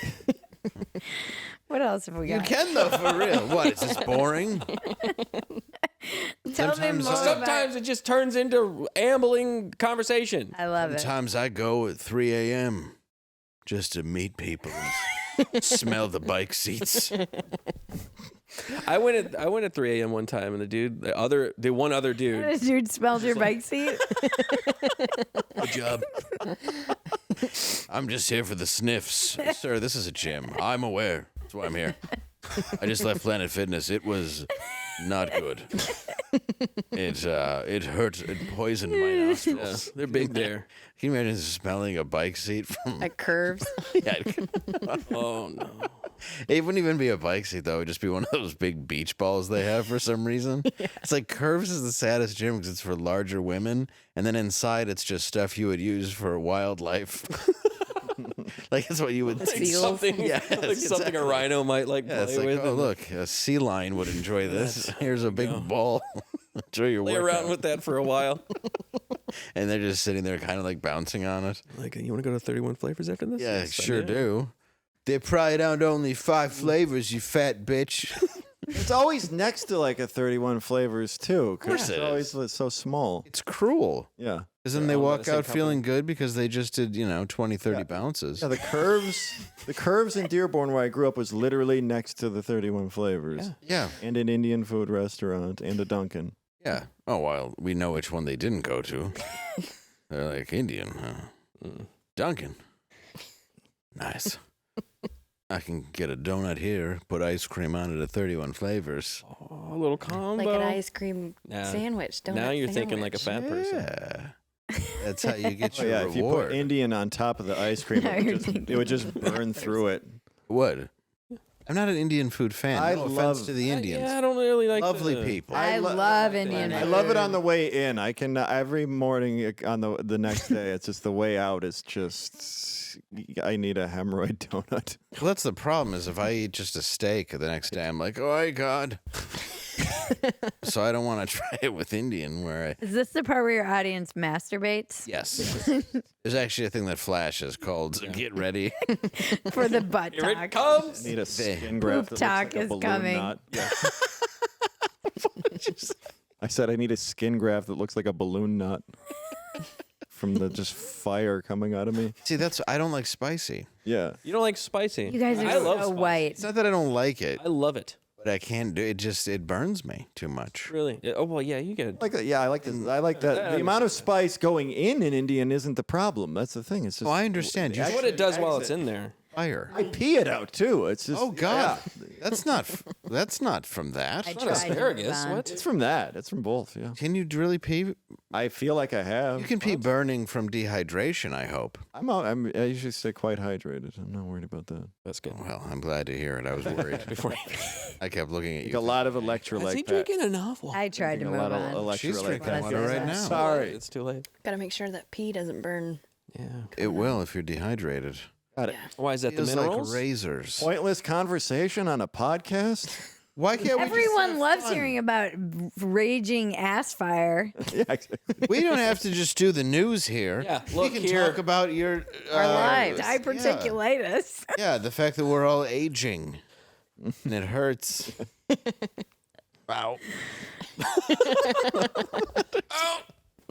What else have we You got? can though, for real. What, is this boring? Tell me Sometimes more I- about- Sometimes it just turns into ambling conversation. I love it. Sometimes I go at 3 a.m. just to meet people Smell the bike seats. I went at 3 a.m. one time, and the one other dude. This dude smelled your bike seat. Good job. I'm just here for the sniffs. Sir, this is a gym. I'm aware. That's why I'm here. I just left Planet Fitness. It was not good. It hurt. It poisoned my nostrils. Yeah, they're big there. Can you imagine smelling a bike seat from... Like curves. Yeah. Oh, no. It wouldn't even be a bike seat, though. It would just be one of those big beach balls they have for some reason. Yeah. It's like Curves is the saddest gym because it's for larger women. And then inside, it's just stuff you would use for wildlife. Like, it's what you would think. Something, yeah, like something a rhino might like play it's like, with. oh, look, a sea lion would enjoy this. Here's a big ball. Enjoy your Lay workout. around with that for a while. And they're just sitting there kind of like bouncing on it. Like, you want to go to 31 Flavors after this? Yeah, Yes, sure I do. They pry it down to only 5 flavors, you fat bitch. It's always next to like a 31 Flavors too. Of course it it's always so small. It's cruel. Yeah. Because then they walk out feeling good because they just did, 20, 30 bounces. Yeah, the curves in Dearborn where I grew up was literally next to the 31 Flavors. Yeah. And an Indian food restaurant and a Dunkin'. Yeah. Oh, well, we know which one they didn't go to. They're like, Indian, huh? Dunkin'. Nice. I can get a donut here, put ice cream on it at 31 Flavors. Oh, a little combo. Like an ice cream sandwich. Now you're sandwich. thinking like a fat person. Yeah. That's how you get your reward. If you put Indian on top of the ice cream, it would just burn through it. Would. I'm not an Indian food fan. I No offense love to the Indians. Yeah, I don't really like Lovely people. I love Indian food. I love it on the way in. I can every morning on the next day. It's just the way out is just I need a hemorrhoid donut. Well, that's the problem. Is if I eat just a steak the next day, I'm like, oh my god. So I don't want to try it with Indian. Is this the part where your audience masturbates? Yes. There's actually a thing that flashes called "Get Ready" for the butt Here talk. it comes. I need a skin graft. Poop that talk looks like a is balloon coming. knot. Yeah. I said I need a skin graft that looks like a balloon knot from the just fire coming out of me. See, I don't like spicy. Yeah. You don't like spicy. You guys are I love so spicy. white. It's not that I don't like it, I love it. but I can't do it. It burns me too much. Really? Oh, well, yeah, you get it. I like this. I like that. The amount of spice going in Indian isn't the problem. That's the thing. It's just. Oh, I understand. It's what it does while it's in there. Fire. I pee it out too. It's just. Oh God, yeah. that's not from that. I Not tried to asparagus. move on. What? It's from that. It's from both. Yeah. Can you really pee? I feel like I have. You can pee burning from dehydration. I hope. I usually stay quite hydrated. I'm not worried about that. That's good. Well, I'm glad to hear it. I was worried. I kept looking at Like you. a lot of electrolyte. Is he drinking enough? I tried to a move lot of on. electrolyte. She's drinking packs. water right now. Sorry. It's too late. Gotta make sure that pee doesn't burn. Yeah. It will if you're dehydrated. Got it. Why is that the Feels minerals? like razors. Pointless conversation on a podcast. Why can't Everyone loves hearing about raging ass fire. Yeah, exactly. We don't have to just do the news here. Yeah, we look can here. talk about your Our lives. Diverticulitis. Yeah, the fact that we're all aging and it hurts. Wow.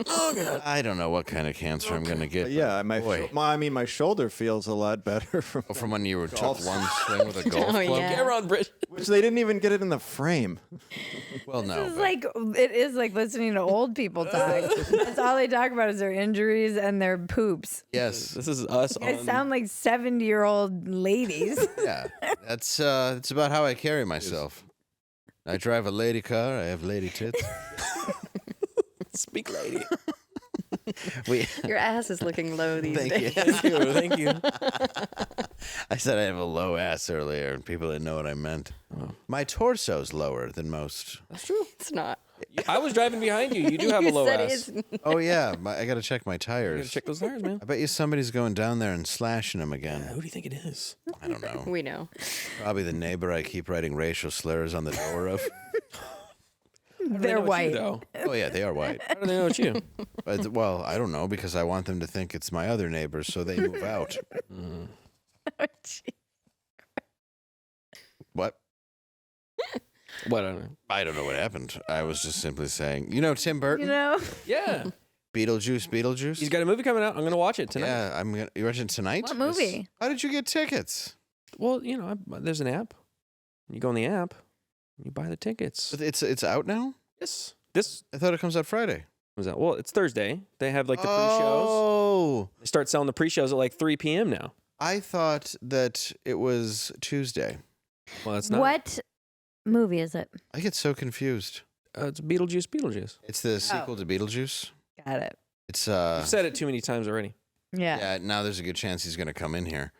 Oh God! I don't know what kind of cancer I'm gonna get. Yeah, Boy. my shoulder feels a lot better From when you took Golf. one swing with a golf club. yeah. Get around, Bridget. which they didn't even get it in the frame. Well, no. It's but- like it is like listening to old people talk. That's all they talk about is their injuries and their poops. yes. This is us. You guys sound like 70-year-old ladies. Yeah. That's it's about how I carry myself. I drive a lady car. I have lady tits. Speak, lady. Your ass is looking low these Thank days. you. Thank you. Thank you. I said I have a low ass earlier, and people didn't know what I meant. My torso's lower than most. That's true. It's not. I was driving behind you. You do have a You low said ass. it's Oh yeah, I gotta check my You tires. gotta check those tires, man. I bet you somebody's going down there and slashing them again. Who do you think it is? I don't know. We know. Probably the neighbor I keep writing racial slurs on the door of. They're white. Though. Oh yeah, they are white. How do they know it's you? But, well, I don't know because I want them to think it's my other neighbors, so they move out. What? What? I don't know. I don't know what happened. I was just simply saying, Tim Burton, You know? Yeah. Beetlejuice. He's got a movie coming out. I'm gonna watch it tonight. Yeah, you're watching tonight. What movie? How did you get tickets? Well, there's an app. You go on the app, you buy the tickets. But it's out now? Yes. I thought it comes out Friday. Was that? Well, it's Thursday. They have like the pre-shows. Oh. They start selling the pre-shows at like 3 p.m. now. I thought that it was Tuesday. Well, it's not. What movie is it? I get so confused. It's Beetlejuice. It's the sequel to Beetlejuice. Got it. It's You've said it too many times already. Yeah. yeah, now there's a good chance he's going to come in here.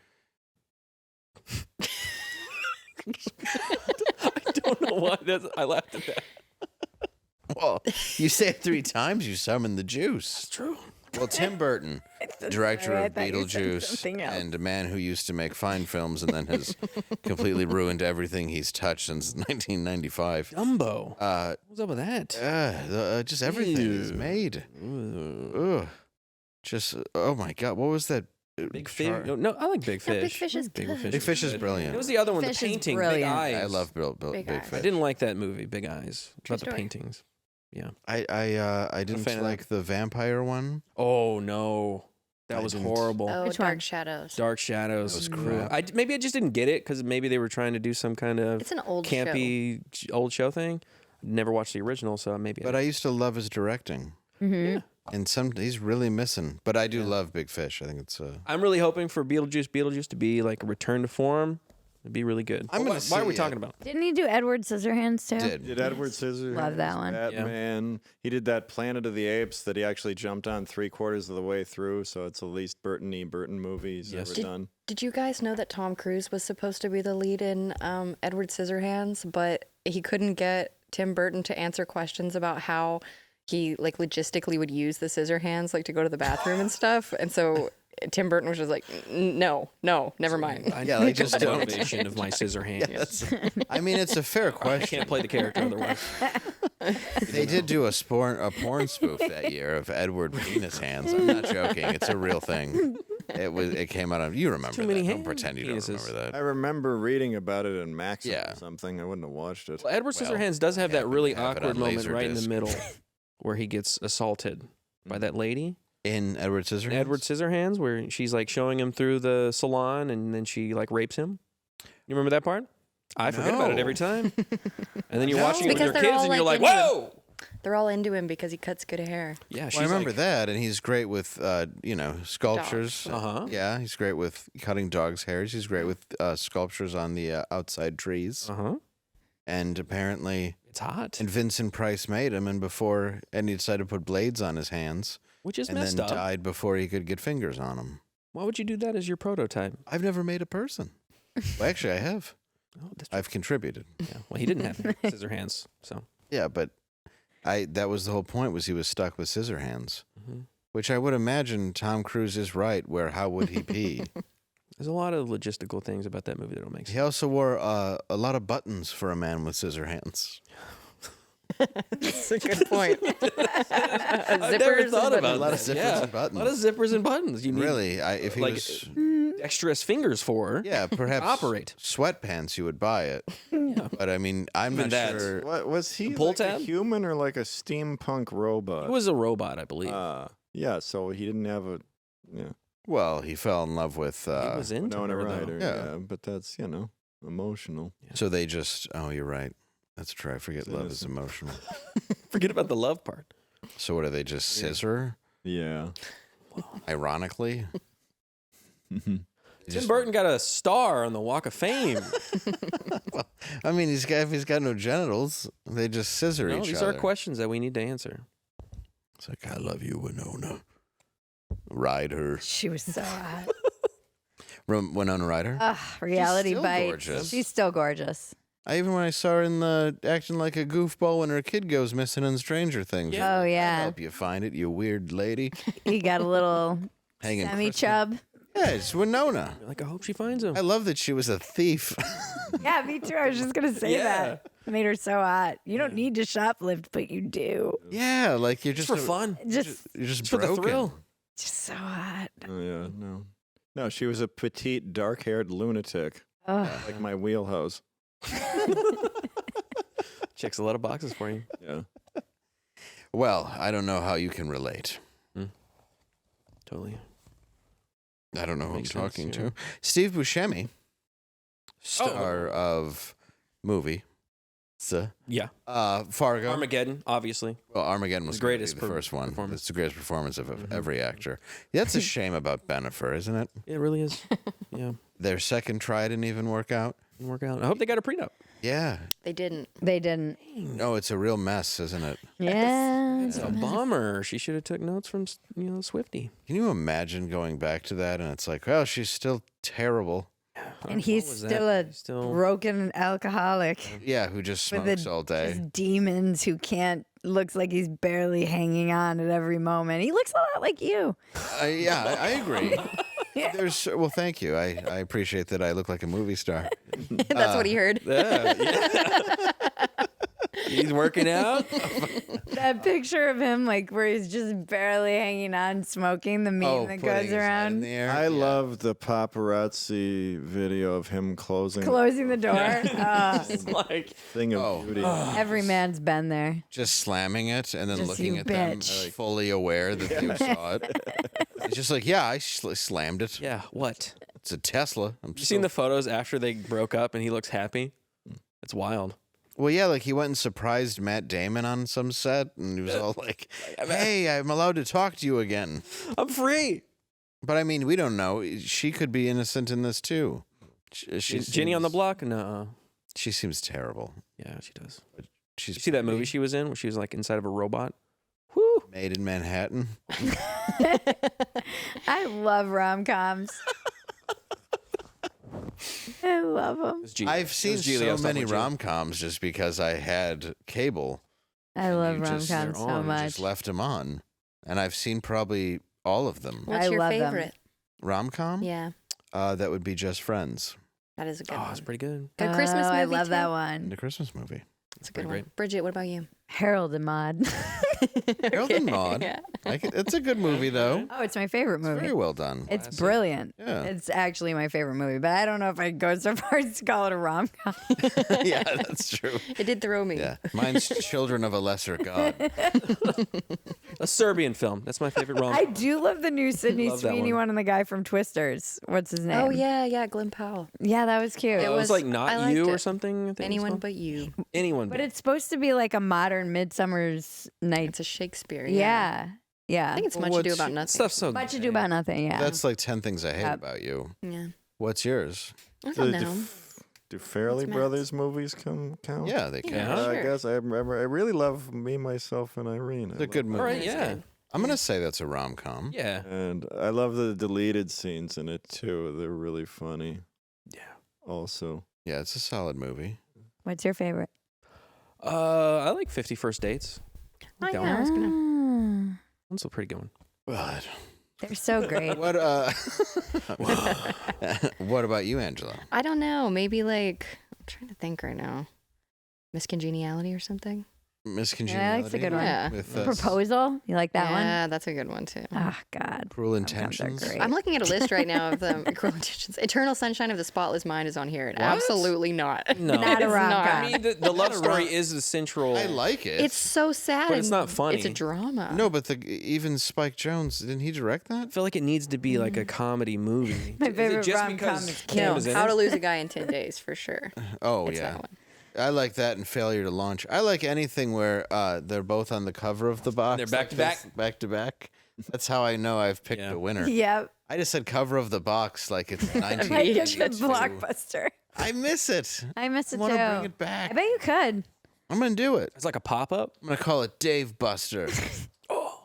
I don't know why. I laughed at that. Well, you say it 3 times, you summon the juice. It's true. Well, Tim Burton, director Sorry, I of thought you said Beetlejuice, something else. and a man who used to make fine films and then has completely ruined everything he's touched since 1995. Dumbo. What's up with that? Just everything he's made. Ugh. Just, oh my God, what was that? Big Fish. No, I like Big Fish. Big Fish is good. Big Fish is brilliant. It was the other one, Fish the is painting, Big brilliant. Eyes. I love Big Big Eyes. Fish. I didn't like that movie, Big Eyes. True About the story. paintings. Yeah. I didn't fan of like the vampire one. Oh no, that I was didn't. horrible. Oh, Which Dark one? Shadows. Dark Shadows. That was crap. Maybe I just didn't get it because maybe they were trying to do some kind of It's an old campy old show thing. Never watched the original, so maybe. But I used to love his directing. Mm-hmm. And he's really missing. But I do love Big Fish. I think it's I'm really hoping for Beetlejuice to be like a return to form. It'd be really good. I'm gonna why are we see talking it. about? Didn't he do Edward Scissorhands too? Did Edward Scissorhands? Love that one. Batman. He did that Planet of the Apes that he actually jumped on 3/4 of the way through, so it's the least Burton-y Burton movie he's Yes. ever done. Did you guys know that Tom Cruise was supposed to be the lead in Edward Scissorhands, but he couldn't get Tim Burton to answer questions about how he like logistically would use the scissor hands like to go to the bathroom and stuff, and so Tim Burton was just like, no, never mind. Yeah, like just just the don't. motivation of my scissor hands. I mean, it's a fair I question. can't play the character otherwise. They did do a porn spoof that year of Edward Penis Hands. I'm not joking. It's a real thing. It came out of, you remember Too that. many Don't hand pretend you don't penises. remember I that. remember reading about it in Maxim Yeah. or something. I wouldn't have watched it. Well, Edward Scissorhands does have that really have it awkward on moment right in the Laserdisc. middle where he gets assaulted by that lady. In Edward Scissorhands? Edward Scissorhands, where she's like showing him through the salon and then she like rapes him. You remember that part? I forget about it No. every time. And then you're No. watching it with Because your they're kids all, and you're like, like, into him. whoa! They're all into him because he cuts good hair. Yeah, she's Well, I remember like, that, and he's great with, sculptures. Uh-huh. Yeah, he's great with cutting dogs' hairs. He's great with sculptures on the outside trees. Uh-huh. And apparently, It's hot. and Vincent Price made him, and he decided to put blades on his hands, Which is and messed then up. died before he could get fingers on them. Why would you do that as your prototype? I've never made a person. Well, actually, I have. Oh, that's true. I've contributed. Yeah. Well, he didn't have scissor hands, so. Yeah, but that was the whole point, was he was stuck with scissor hands, Mhm. which I would imagine Tom Cruise is right, where how would he pee? There's a lot of logistical things about that movie that don't make He sense. also wore a lot of buttons for a man with scissor hands. That's a good point. I've never thought about A lot of that. zippers Yeah. and buttons. A lot of zippers and buttons. You need Really, if he like was, dexterous fingers for. yeah, perhaps operate. sweatpants, you would buy it. Yeah. But I mean, I'm Even not that. sure. What was he? pull Like tab? a human or like a steampunk robot? He was a robot, I believe. Yeah, so he didn't have a Well, he fell in love with. he was into Winona her, though. Ryder. Yeah. Yeah, but that's emotional. So they just. Oh, you're right. That's true. I forget love is emotional. Forget about the love part. So what do they just scissor? Yeah. Ironically. Tim Burton got a star on the Walk of Fame. Well, I mean, if he's got no genitals, they just scissor No, each these other. are questions that we need to answer. It's like, I love you, Winona. Ryder. She was so hot. Winona Ryder? Reality still bites. gorgeous. She's still gorgeous. Even when I saw her in the acting like a goofball when her kid goes missing in Stranger Things. Yeah. Oh, I yeah. hope you find it, you weird lady. He got a little Hanging semi-chub. Yeah, it's Winona. Like, I hope she finds him. I love that she was a thief. Yeah, me too. I was just going to say Yeah. that. Made her so hot. You don't need to shoplift, but you do. Yeah, like you're Just just for fun. You're Just just For the broken. thrill. so hot. Oh yeah, no, she was a petite, dark-haired lunatic, like my wheelhouse. Checks a lot of boxes for you. Yeah. Well, I don't know how you can relate. Totally. I don't know who I'm Makes sense, talking yeah. to. Steve Buscemi star of movie. Yeah. Fargo. Armageddon, obviously. Well, Armageddon was The greatest the first one. performance. It's the greatest performance of every actor. That's a shame about Bennifer, isn't it? It really is. Yeah. Their second try didn't even work out. Didn't work out. I hope they got a prenup. Yeah. They didn't. They didn't. No, it's a real mess, isn't it? Yeah. It's a bummer. She should have took notes from, Swifty. Can you imagine going back to that and it's like, well, she's still terrible. And he's still a broken alcoholic. Yeah, who just with smokes all day. Just demons who can't. Looks like he's barely hanging on at every moment. He looks a lot like you. Yeah, I agree. Well, thank you. I appreciate that I look like a movie star. That's what he heard. Yeah. He's working out. That picture of him, like where he's just barely hanging on, smoking the meme that goes around. I love the paparazzi video of him closing the door. It's like thing of beauty. Every man's been there. Just slamming it and then Just looking you at them, bitch. fully aware that you saw it. It's just like, yeah, I slammed it. Yeah, what? It's a Tesla. Have you seen the photos after they broke up and he looks happy? It's wild. Well, yeah, like he went and surprised Matt Damon on some set, and he was all like, "Hey, I'm allowed to talk to you again. I'm free." But I mean, we don't know. She could be innocent in this too. Is Jenny on the block? No. She seems terrible. Yeah, she does. You see that movie she was in where she was like inside of a robot? Woo! Made in Manhattan. I love rom-coms. I love them. I've seen so many rom-coms just because I had cable. I love rom-coms so much. Just left them on, and I've seen probably all of them. What's your favorite? Rom-com? Yeah. That would be Just Friends. That is a good one. That's pretty good. Good Christmas movie. I love too. that one. The Christmas movie. It's a good one. Bridget, what about you? Harold and Maude. Harold and Maude. Yeah. It's a good movie, though. Oh, it's my favorite movie. Very well done. It's brilliant. Yeah. It's actually my favorite movie, but I don't know if I'd go so far as to call it a rom-com. Yeah, that's true. It did throw me. Yeah, mine's Children of a Lesser God. A Serbian film. That's my favorite rom-com. I do love the new Sydney Love that Sweeney one. one and the guy from Twisters. What's his name? Oh, yeah, Glenn Powell. Yeah, that was cute. It was like I Not liked You or it. something. I think it's Anyone called. but you. Anyone But but it's supposed to be like a modern Midsummer's Night. It's a Shakespeare. Yeah. Yeah. I think it's Much Ado About Nothing. Stuff's so Much good. Ado About Nothing, yeah. That's like 10 Things I Hate Yep. About You. Yeah. What's yours? I don't know. Do Farrelly What's Matt's? Brothers movies count? Yeah, they can. Yeah. I Sure. guess I remember. I really love Me, Myself, and Irene. It's a good movie. All right, It's yeah. good. I'm going to say that's a rom-com. Yeah. And I love the deleted scenes in it too. They're really funny. Yeah. Also, Yeah, it's a solid movie. What's your favorite? I like 50 First Dates. Oh, That yeah, I was gonna. Ah, That's a pretty good one. Well, they're so great. what what about you, Angela? I don't know. Maybe like, I'm trying to think right now. Miss Congeniality or something? Miss Yeah, Congeniality? that's a good one. Yeah. With Proposal? You like that one? Yeah, that's a good one too. Oh, God. Cruel Rom-coms are Intentions? great. I'm looking at a list right now of the Cruel Intentions. Eternal Sunshine of the Spotless Mind is on here. And absolutely not. No. Not a It's rom-com. not. I mean, the love story is the central. I like it. It's so sad. But it's not funny. It's a drama. No, but even Spike Jonze, didn't he direct I that? feel like it needs to be like a comedy movie. My Is it favorite just rom-com because is Kim No, is in How it? to Lose a Guy in 10 Days for sure. Oh, It's yeah. that one. I like that and Failure to Launch. I like anything where they're both on the cover of the box. They're back to back? Back to back. That's how I know I've picked Yeah. a winner. Yep. I just said cover of the box like it's Like it's a 1982. blockbuster. I miss it. I miss it I want too. to bring it back. I bet you could. I'm gonna do it. It's like a pop up. I'm gonna call it Dave Buster.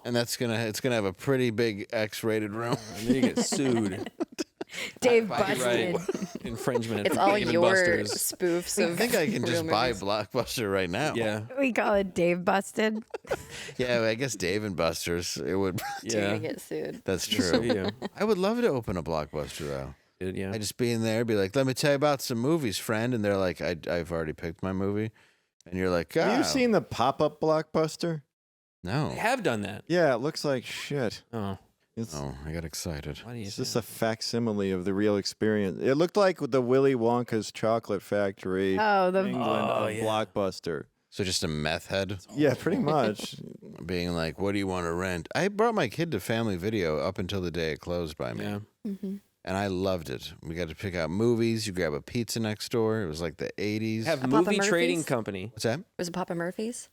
And it's gonna have a pretty big X-rated room. And then you get sued. Dave Copyright busted. infringement. It's for all Dave and your Buster's. spoofs I of think I can real just buy movies. Blockbuster right now. Yeah. We call it Dave busted. Yeah, I guess Dave and Buster's. It would. You're Yeah. gonna get sued. That's So, true. yeah. I would love to open a Blockbuster though. Dude, yeah. I just be in there, be like, "Let me tell you about some movies, friend," and they're like, "I've already picked my movie," and you're like, "Oh, have you seen the pop-up Blockbuster? No." I have done that. Yeah, it looks like shit. Oh. It's Oh, I got excited. Why do you It's say just a facsimile of the real experience. It looked like the Willy Wonka's Chocolate Factory, Oh, the England Oh, of yeah. Blockbuster. So just a meth head Yeah, pretty much. being like, "What do you want to rent?" I brought my kid to Family Video up until the day it closed by me. Yeah. Mm-hmm. and I loved it. We got to pick out movies. You grab a pizza next door. It was like the 80s. Have A movie Papa trading Murphy's? company. What's that? Was it Papa Murphy's?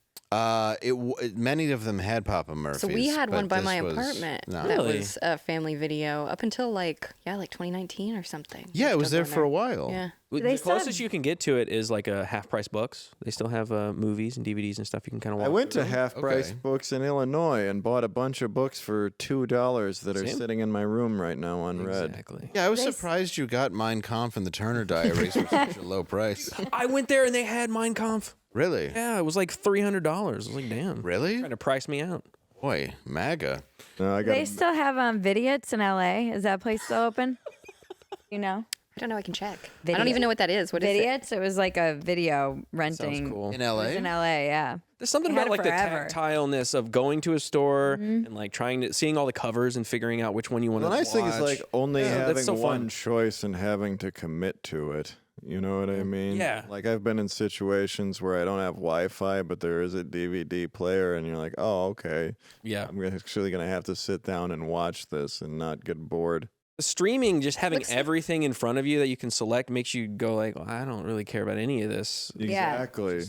Many of them had Papa Murphy's. So we had one but by my this was- apartment. No. That Really? was a family video up until like 2019 or something. Yeah, it was Still there going for a while. Yeah. The they still closest have- you can get to it is like a Half Price Books. They still have movies and DVDs and stuff you can kind of watch. I went to through. Half Price Okay. Books in Illinois and bought a bunch of books for $2 that are Same. sitting in my room right now unread. Exactly. Yeah, I was They- surprised you got Mein Kampf and the Turner Diaries for such a low price. I went there and they had Mein Kampf. Really? Yeah, it was like $300. I was like, damn. Really? Trying to price me out. Boy, MAGA. No, I got They still have Vidiots in LA. Is that place still open? You know? I don't know. I can check. I Video. don't even know what that is. What is it? Vidiots? It was like a video renting. Sounds cool. In It LA? was in LA, yeah. There's something They had about it like the forever. tactileness of going to a store and like seeing all the covers and figuring out which one you want the to watch. nice thing is like only Yeah, that's having so one fun. choice and having to commit to it. You know what I mean? Yeah. Like I've been in situations where I don't have Wi-Fi, but there is a DVD player, and you're like, oh, okay. Yeah. I'm actually going to have to sit down and watch this and not get bored. Streaming, just having everything in front of you that you can select makes you go like, well, I don't really care about any of this. Yeah. Exactly.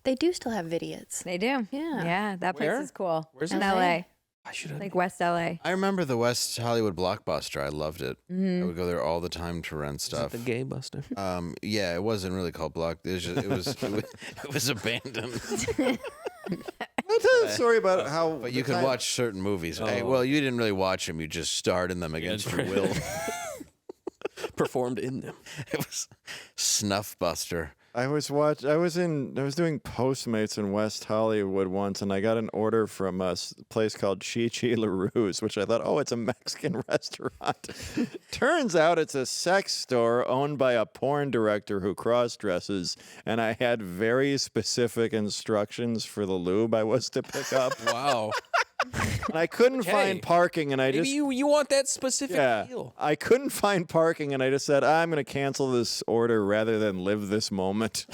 They do still have Vidiots. They do. Yeah. Yeah, that place Where? is cool. Where's in it? LA. I should have. Like West LA. I remember the West Hollywood Blockbuster. I loved it. I would go there all the time to rent stuff. The Gay Buster. Yeah, it wasn't really called Block. It was just, it was abandoned. I'll tell you a story about how. But you could watch certain movies. Hey, well, you didn't really watch them. You just starred in them against your will. Performed in them. It was Snuffbuster. I was doing Postmates in West Hollywood once, and I got an order from a place called Chi LaRue's, which I thought, oh, it's a Mexican restaurant. Turns out it's a sex store owned by a porn director who cross-dresses, and I had very specific instructions for the lube I was to pick up. Wow. And I couldn't find parking, and I Maybe just... you want that specific Yeah, deal. I couldn't find parking, and I just said, I'm going to cancel this order rather than live this moment.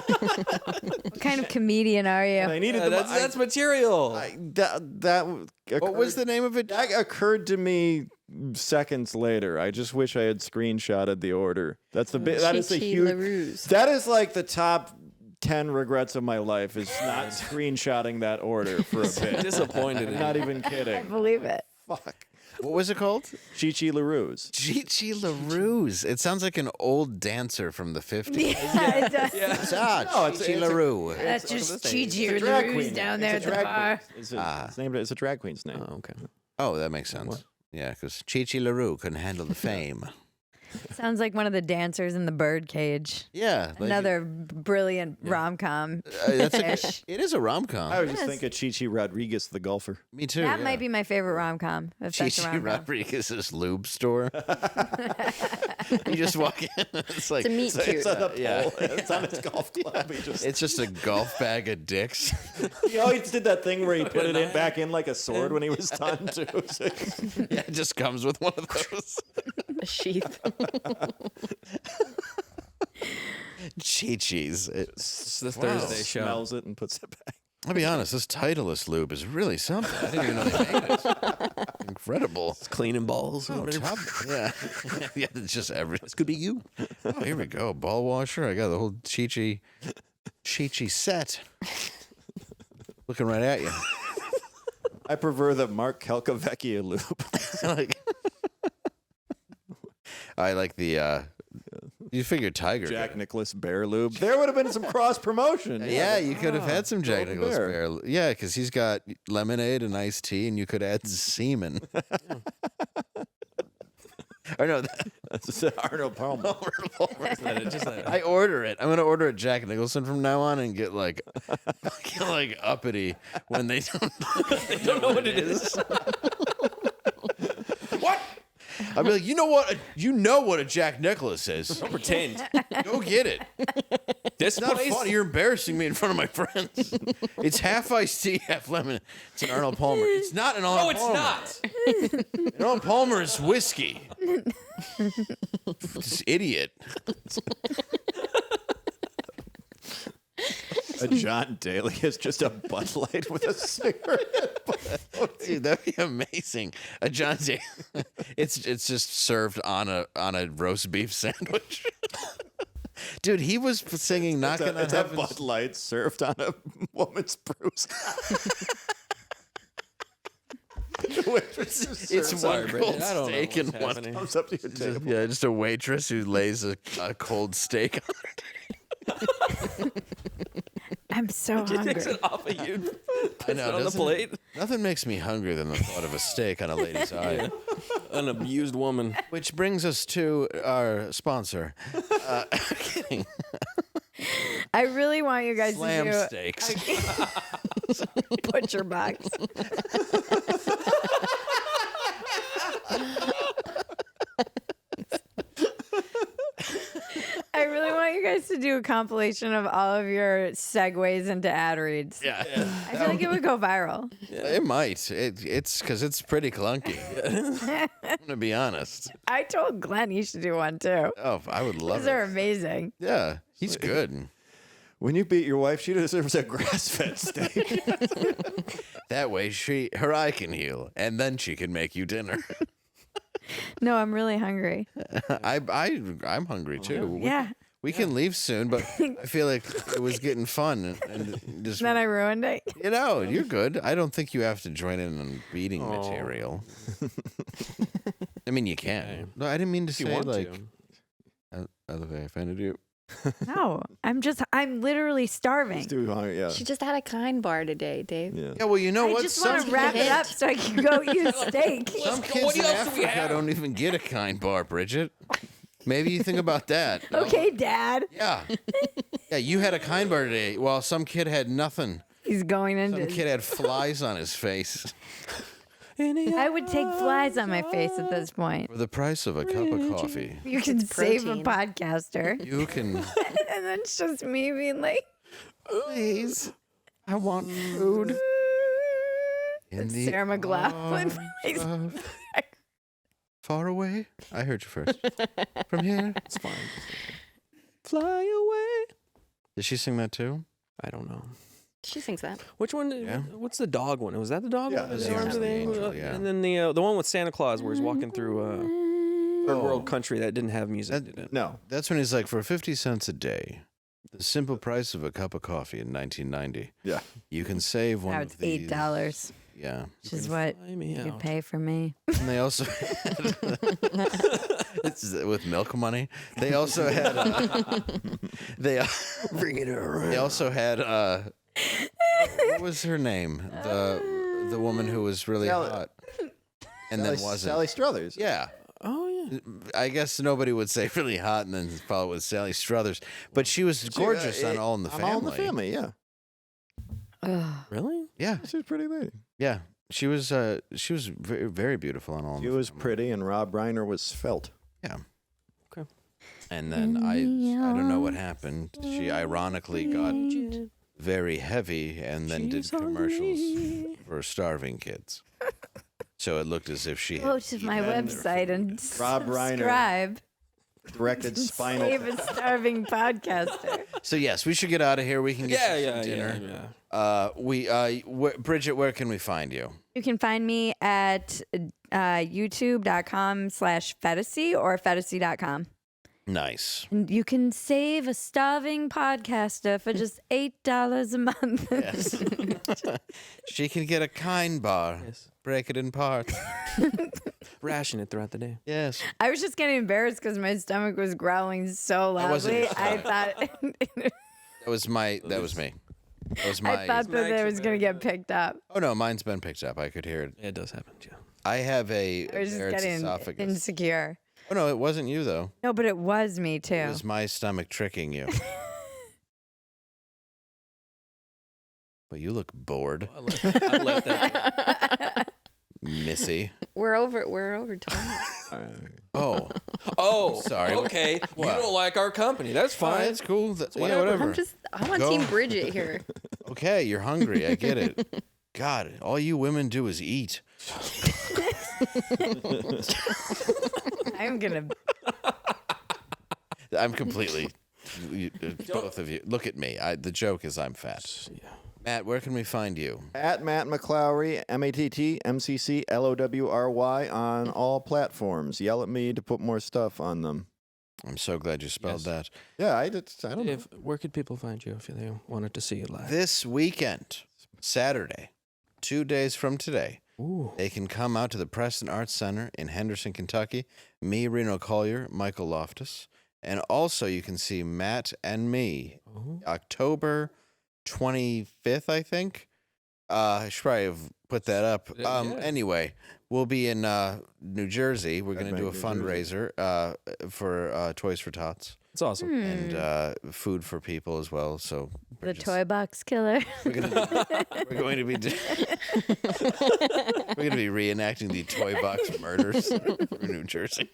What kind of comedian are you? And I needed the That's material. What was the name of it? That occurred to me seconds later. I just wish I had screenshotted the order. That is a Chi-Chi huge. LaRue's. That is like the top 10 regrets of my life is not screenshotting that order for a bit. Disappointed in Not you. even I kidding. believe it. Fuck. What was it called? Chi-Chi LaRue's. Chi LaRue's. It sounds like an old dancer from the 50s. Yeah, it does. Ah, Chi LaRue. That's just Chi-Chi It's a drag LaRue's queen. down there at It's a the drag bar. queen. It's a drag queen's name. Oh, okay. Oh, that makes sense. Yeah, because Chi LaRue couldn't handle the fame. Sounds like one of the dancers in the birdcage. Yeah. like- Another brilliant rom-com. That's ish. it is a rom-com. I would just think of Chi-Chi Rodriguez, the golfer. Me too. That yeah. might be my favorite rom-com. If that's a Chi rom-com. Rodriguez's lube store. You just walk in. It's like It's a meet cute. It's on a pole. Yeah. It's on his golf club. it's just a golf bag of dicks. He always did that thing where he put it back in like a sword when he was done too. Yeah, it just comes with one of those. A sheath. Chi-Chi's. It's the Thursday show. Smells it and puts it back. I'll be honest, this Titleist lube is really something. I didn't even know they made it. Incredible. It's cleaning balls. Oh, top, yeah. Yeah, it's just everything. This could be you. Oh, here we go. Ball washer. I got the whole Chi-Chi set. Looking right at you. I prefer the Mark Calcavecchia lube. I like the, you figure Tiger. Jack Nicholas Bear lube. There would have been some cross promotion. Yeah, you could have had some Jack Golden Nicholas Bear. Bear. Yeah, because he's got lemonade and iced tea, and you could add semen. Or no, That's Arnold Palmer. I order it. I'm gonna order a Jack Nicholson from now on and get like uppity when they don't know what it is. What? I'll be like, you know what a Jack Nicholas is. Don't pretend. Go get it. This It's not place. funny. You're embarrassing me in front of my friends. It's half iced tea, half lemon. It's an Arnold Palmer. It's not an Arnold No, Palmer. it's not. An Arnold Palmer is whiskey. This idiot. A John Daly is just a Bud Light with a cigarette. Dude, that'd be amazing. A John Daly. It's just served on a roast beef sandwich. Dude, he was singing "Knocking on It's a Heaven's." Bud Light served on a woman's bruise. It's one cold steak and one. Comes up to your table. Yeah, just a waitress who lays a cold steak on her. I'm so hungry. Takes it off of you. I know, on the plate. Nothing makes me hungrier than the thought of a steak on a lady's eye. An abused woman. Which brings us to our sponsor. Kidding. I really want you guys Slam to do steaks. Butcher Box. I really want you guys to do a compilation of all of your segues into ad reads. Yeah. I feel like it would go viral. It might. It's because it's pretty clunky. I'm going to be honest. I told Glenn he should do one too. Oh, I would love Those are it. amazing. Yeah, he's good. When you beat your wife, she deserves a grass-fed steak. That way, her eye can heal, and then she can make you dinner. No, I'm really hungry. I'm hungry too. Yeah. We can leave soon, but I feel like it was getting fun, and just Then I ruined it. you're good. I don't think you have to join in on beating material. I mean, you can. No, I didn't mean to If you say want like. to. Other way I offended you. No, I'm literally starving. Yeah. She just had a kind bar today, Dave. Yeah. Yeah, well, you know I what? just want Some to wrap it up so I can go eat a steak. Some kids in Africa don't even get a kind bar, Bridget. Maybe you think about that. No? Okay, Dad. Yeah. Yeah, you had a kind bar today. Well, some kid had nothing. He's going into. Some kid had flies on his face. I would take flies on my face at this point. For the price of a cup of coffee, You can save a protein. podcaster. you can. And then it's just me being like, Please, I want food. In the Sarah McLachlan. arms of far away. I heard you first. From here, It's fine. fly away. Did she sing that too? I don't know. She sings that. Which one? Yeah. What's the dog one? Was that the dog Yeah, one? it's The the arms of the Angel, angel? yeah. And then the one with Santa Claus where he's walking through third world country that didn't have music. Did it? No. That's when he's like, for 50 cents a day, the simple price of a cup of coffee in 1990. Yeah. You can save one now of it's these. $8, Yeah. which is what Fly me you out. pay for me. And they also it's with milk money. They also had they Bring it around. they also had what was her name? The woman who was really Sally- hot and then wasn't. Sally Struthers. Yeah. Oh yeah. I guess nobody would say really hot and then follow it with Sally Struthers, but she was gorgeous on All in the Family. All in the Family, yeah. Ugh. Really? Yeah, She's a pretty lady. yeah. She was very, very beautiful on All in She the was Family. pretty, and Rob Reiner was svelte. Yeah. Okay. And then I don't know what happened. She ironically got very heavy and then did commercials for starving kids. So it looked as if she had Go to my eaten their website and Rob Reiner. subscribe. Directed Spinal. Save a starving podcaster. So yes, we should get out of here. We can get Yeah, you yeah, some dinner. yeah. Bridget, where can we find you? You can find me at youtube.com/Phetasy or Phetasy.com. Nice. And you can save a starving podcaster for just $8 a month. Yes. She can get a kind bar. Yes. Break it in parts. Ration it throughout the day. Yes. I was just getting embarrassed because my stomach was growling so That wasn't loudly. your I stomach. thought That was me. That was my. I thought that it was going to get picked up. Oh no, mine's been picked up. I could hear it. Yeah, it does happen, yeah. I have a I was just Barrett's getting esophagus. insecure. Oh no, it wasn't you though. No, but it was me too. It was my stomach tricking you. But you look bored, I left that. Missy. We're over time. Oh, Oh, Sorry. Okay, What? you don't like our company. That's fine. fine. It's cool. Yeah, whatever. whatever. I want Go. Team Bridget here. Okay, you're hungry. I get it. God, all you women do is eat. I'm going to. I'm completely. Both of you. Look at me. The joke is I'm fat. Yeah. Matt, where can we find you? At Matt McClowry, MattMcClowry on all platforms. Yell at me to put more stuff on them. I'm so glad you spelled that. Yeah, I don't know. Where could people find you if they wanted to see you live? This weekend, Saturday, 2 days from today, they can come out to the Preston Arts Center in Henderson, Kentucky. Me, Reno Collier, Michael Loftus. And also you can see Matt and me October 25th, I think. I should probably have put that up. Anyway, we'll be in New Jersey. We're going to do a fundraiser for Toys for Tots. It's awesome. And food for people as well. So The Toy Box Killer. we're going to be reenacting the Toy Box murders in New Jersey.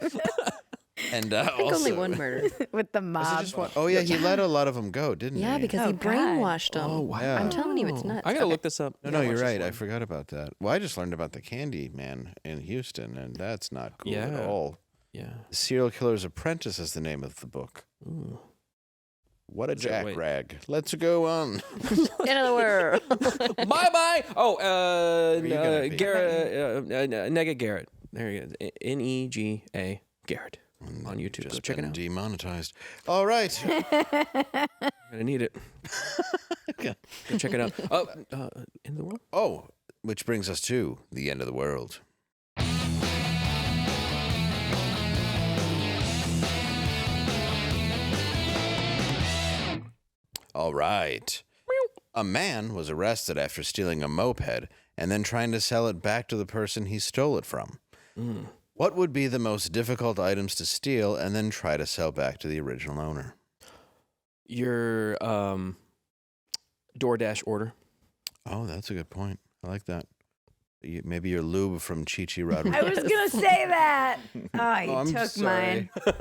And I think also, only one murder. With the Was it mob. just one? Oh yeah, he let a lot of them go, didn't he? Yeah, because he God. brainwashed them. Oh, wow. I'm telling you, it's nuts. I gotta look this up. No, you're right. I forgot about that. Well, I just learned about the Candy Man in Houston, and that's not cool at all. Yeah. The Serial Killer's Apprentice is the name of the book. Ooh. What a jackrag. Let's go on. End of the world. Bye-bye. Oh, you gonna be? Garrett, Nega Garrett. There he is. Nega Garrett on YouTube. Go check it out. Demonetized. All right. Gonna need it. Go check it out. Oh, End of the World? Oh, which brings us to the end of the world. All right. A man was arrested after stealing a moped and then trying to sell it back to the person he stole it from. What would be the most difficult items to steal and then try to sell back to the original owner? Your DoorDash order. Oh, that's a good point. I like that. Maybe your lube from Chi-Chi Rodriguez. I was going to say that. Oh, I'm you took sorry. mine.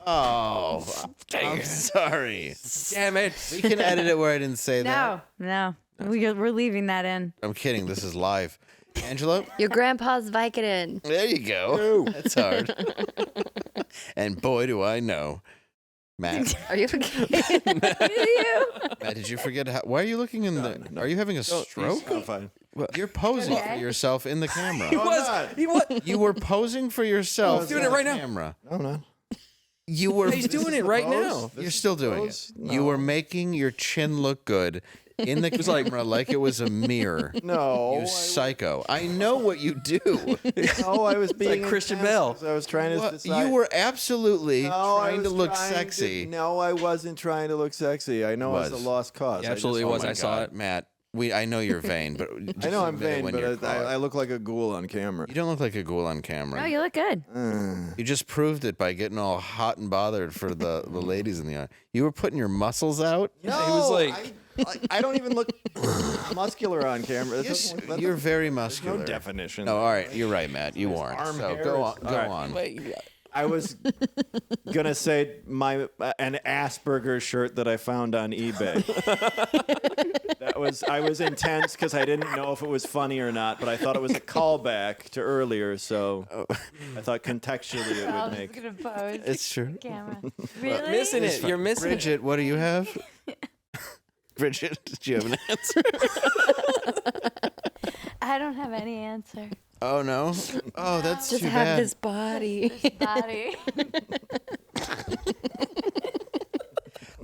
Oh, I'm sorry. Damn it. We can edit it where I didn't say that. No. We're leaving that in. I'm kidding. This is live. Angelo? Your grandpa's Vicodin. There you go. That's hard. And boy, do I know. Matt? Are you okay? Matt, did you forget how... Why are you looking in the... Are you having a stroke? I'm fine. You're posing for yourself in the camera. He was. You were posing for yourself doing in it right the now. camera. No, I'm not. You were... He's doing it right now. You're still doing it. You were making your chin look good in the camera like it was a mirror. No. You psycho. I know what you do. No, I was being like Christian intense. Bell. I was trying to decide. You were absolutely No, I trying to was look trying sexy. No, I wasn't trying to look sexy. I know it's a lost cause. Yeah, absolutely I was. Oh my I saw God, it. Matt. I know you're vain, but I know I'm admit it vain, when you're but caught. I look like a ghoul on camera. You don't look like a ghoul on camera. No, you look good. You just proved it by getting all hot and bothered for the ladies in the eye. You were putting your muscles out. No, he was like- I don't even look muscular on camera. Yes, you're very muscular. No definition. No, all right, you're right, Matt. You aren't. arm So hair go is- on. Go on. I was gonna say an Asperger shirt that I found on eBay. I was intense because I didn't know if it was funny or not, but I thought it was a callback to earlier, so I thought contextually it would make. It's true. Really? Missing it. You're missing it. Bridget, what do you have? Bridget, did you have an answer? I don't have any answer. Oh no. Oh, that's Just too have bad. this body. Body.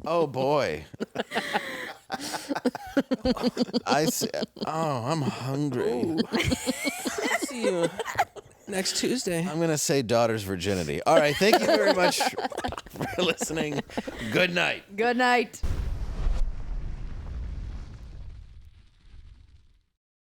Oh boy. I see. Oh, I'm hungry. See you next Tuesday. I'm gonna say daughter's virginity. All right. Thank you very much for listening. Good night. Good night.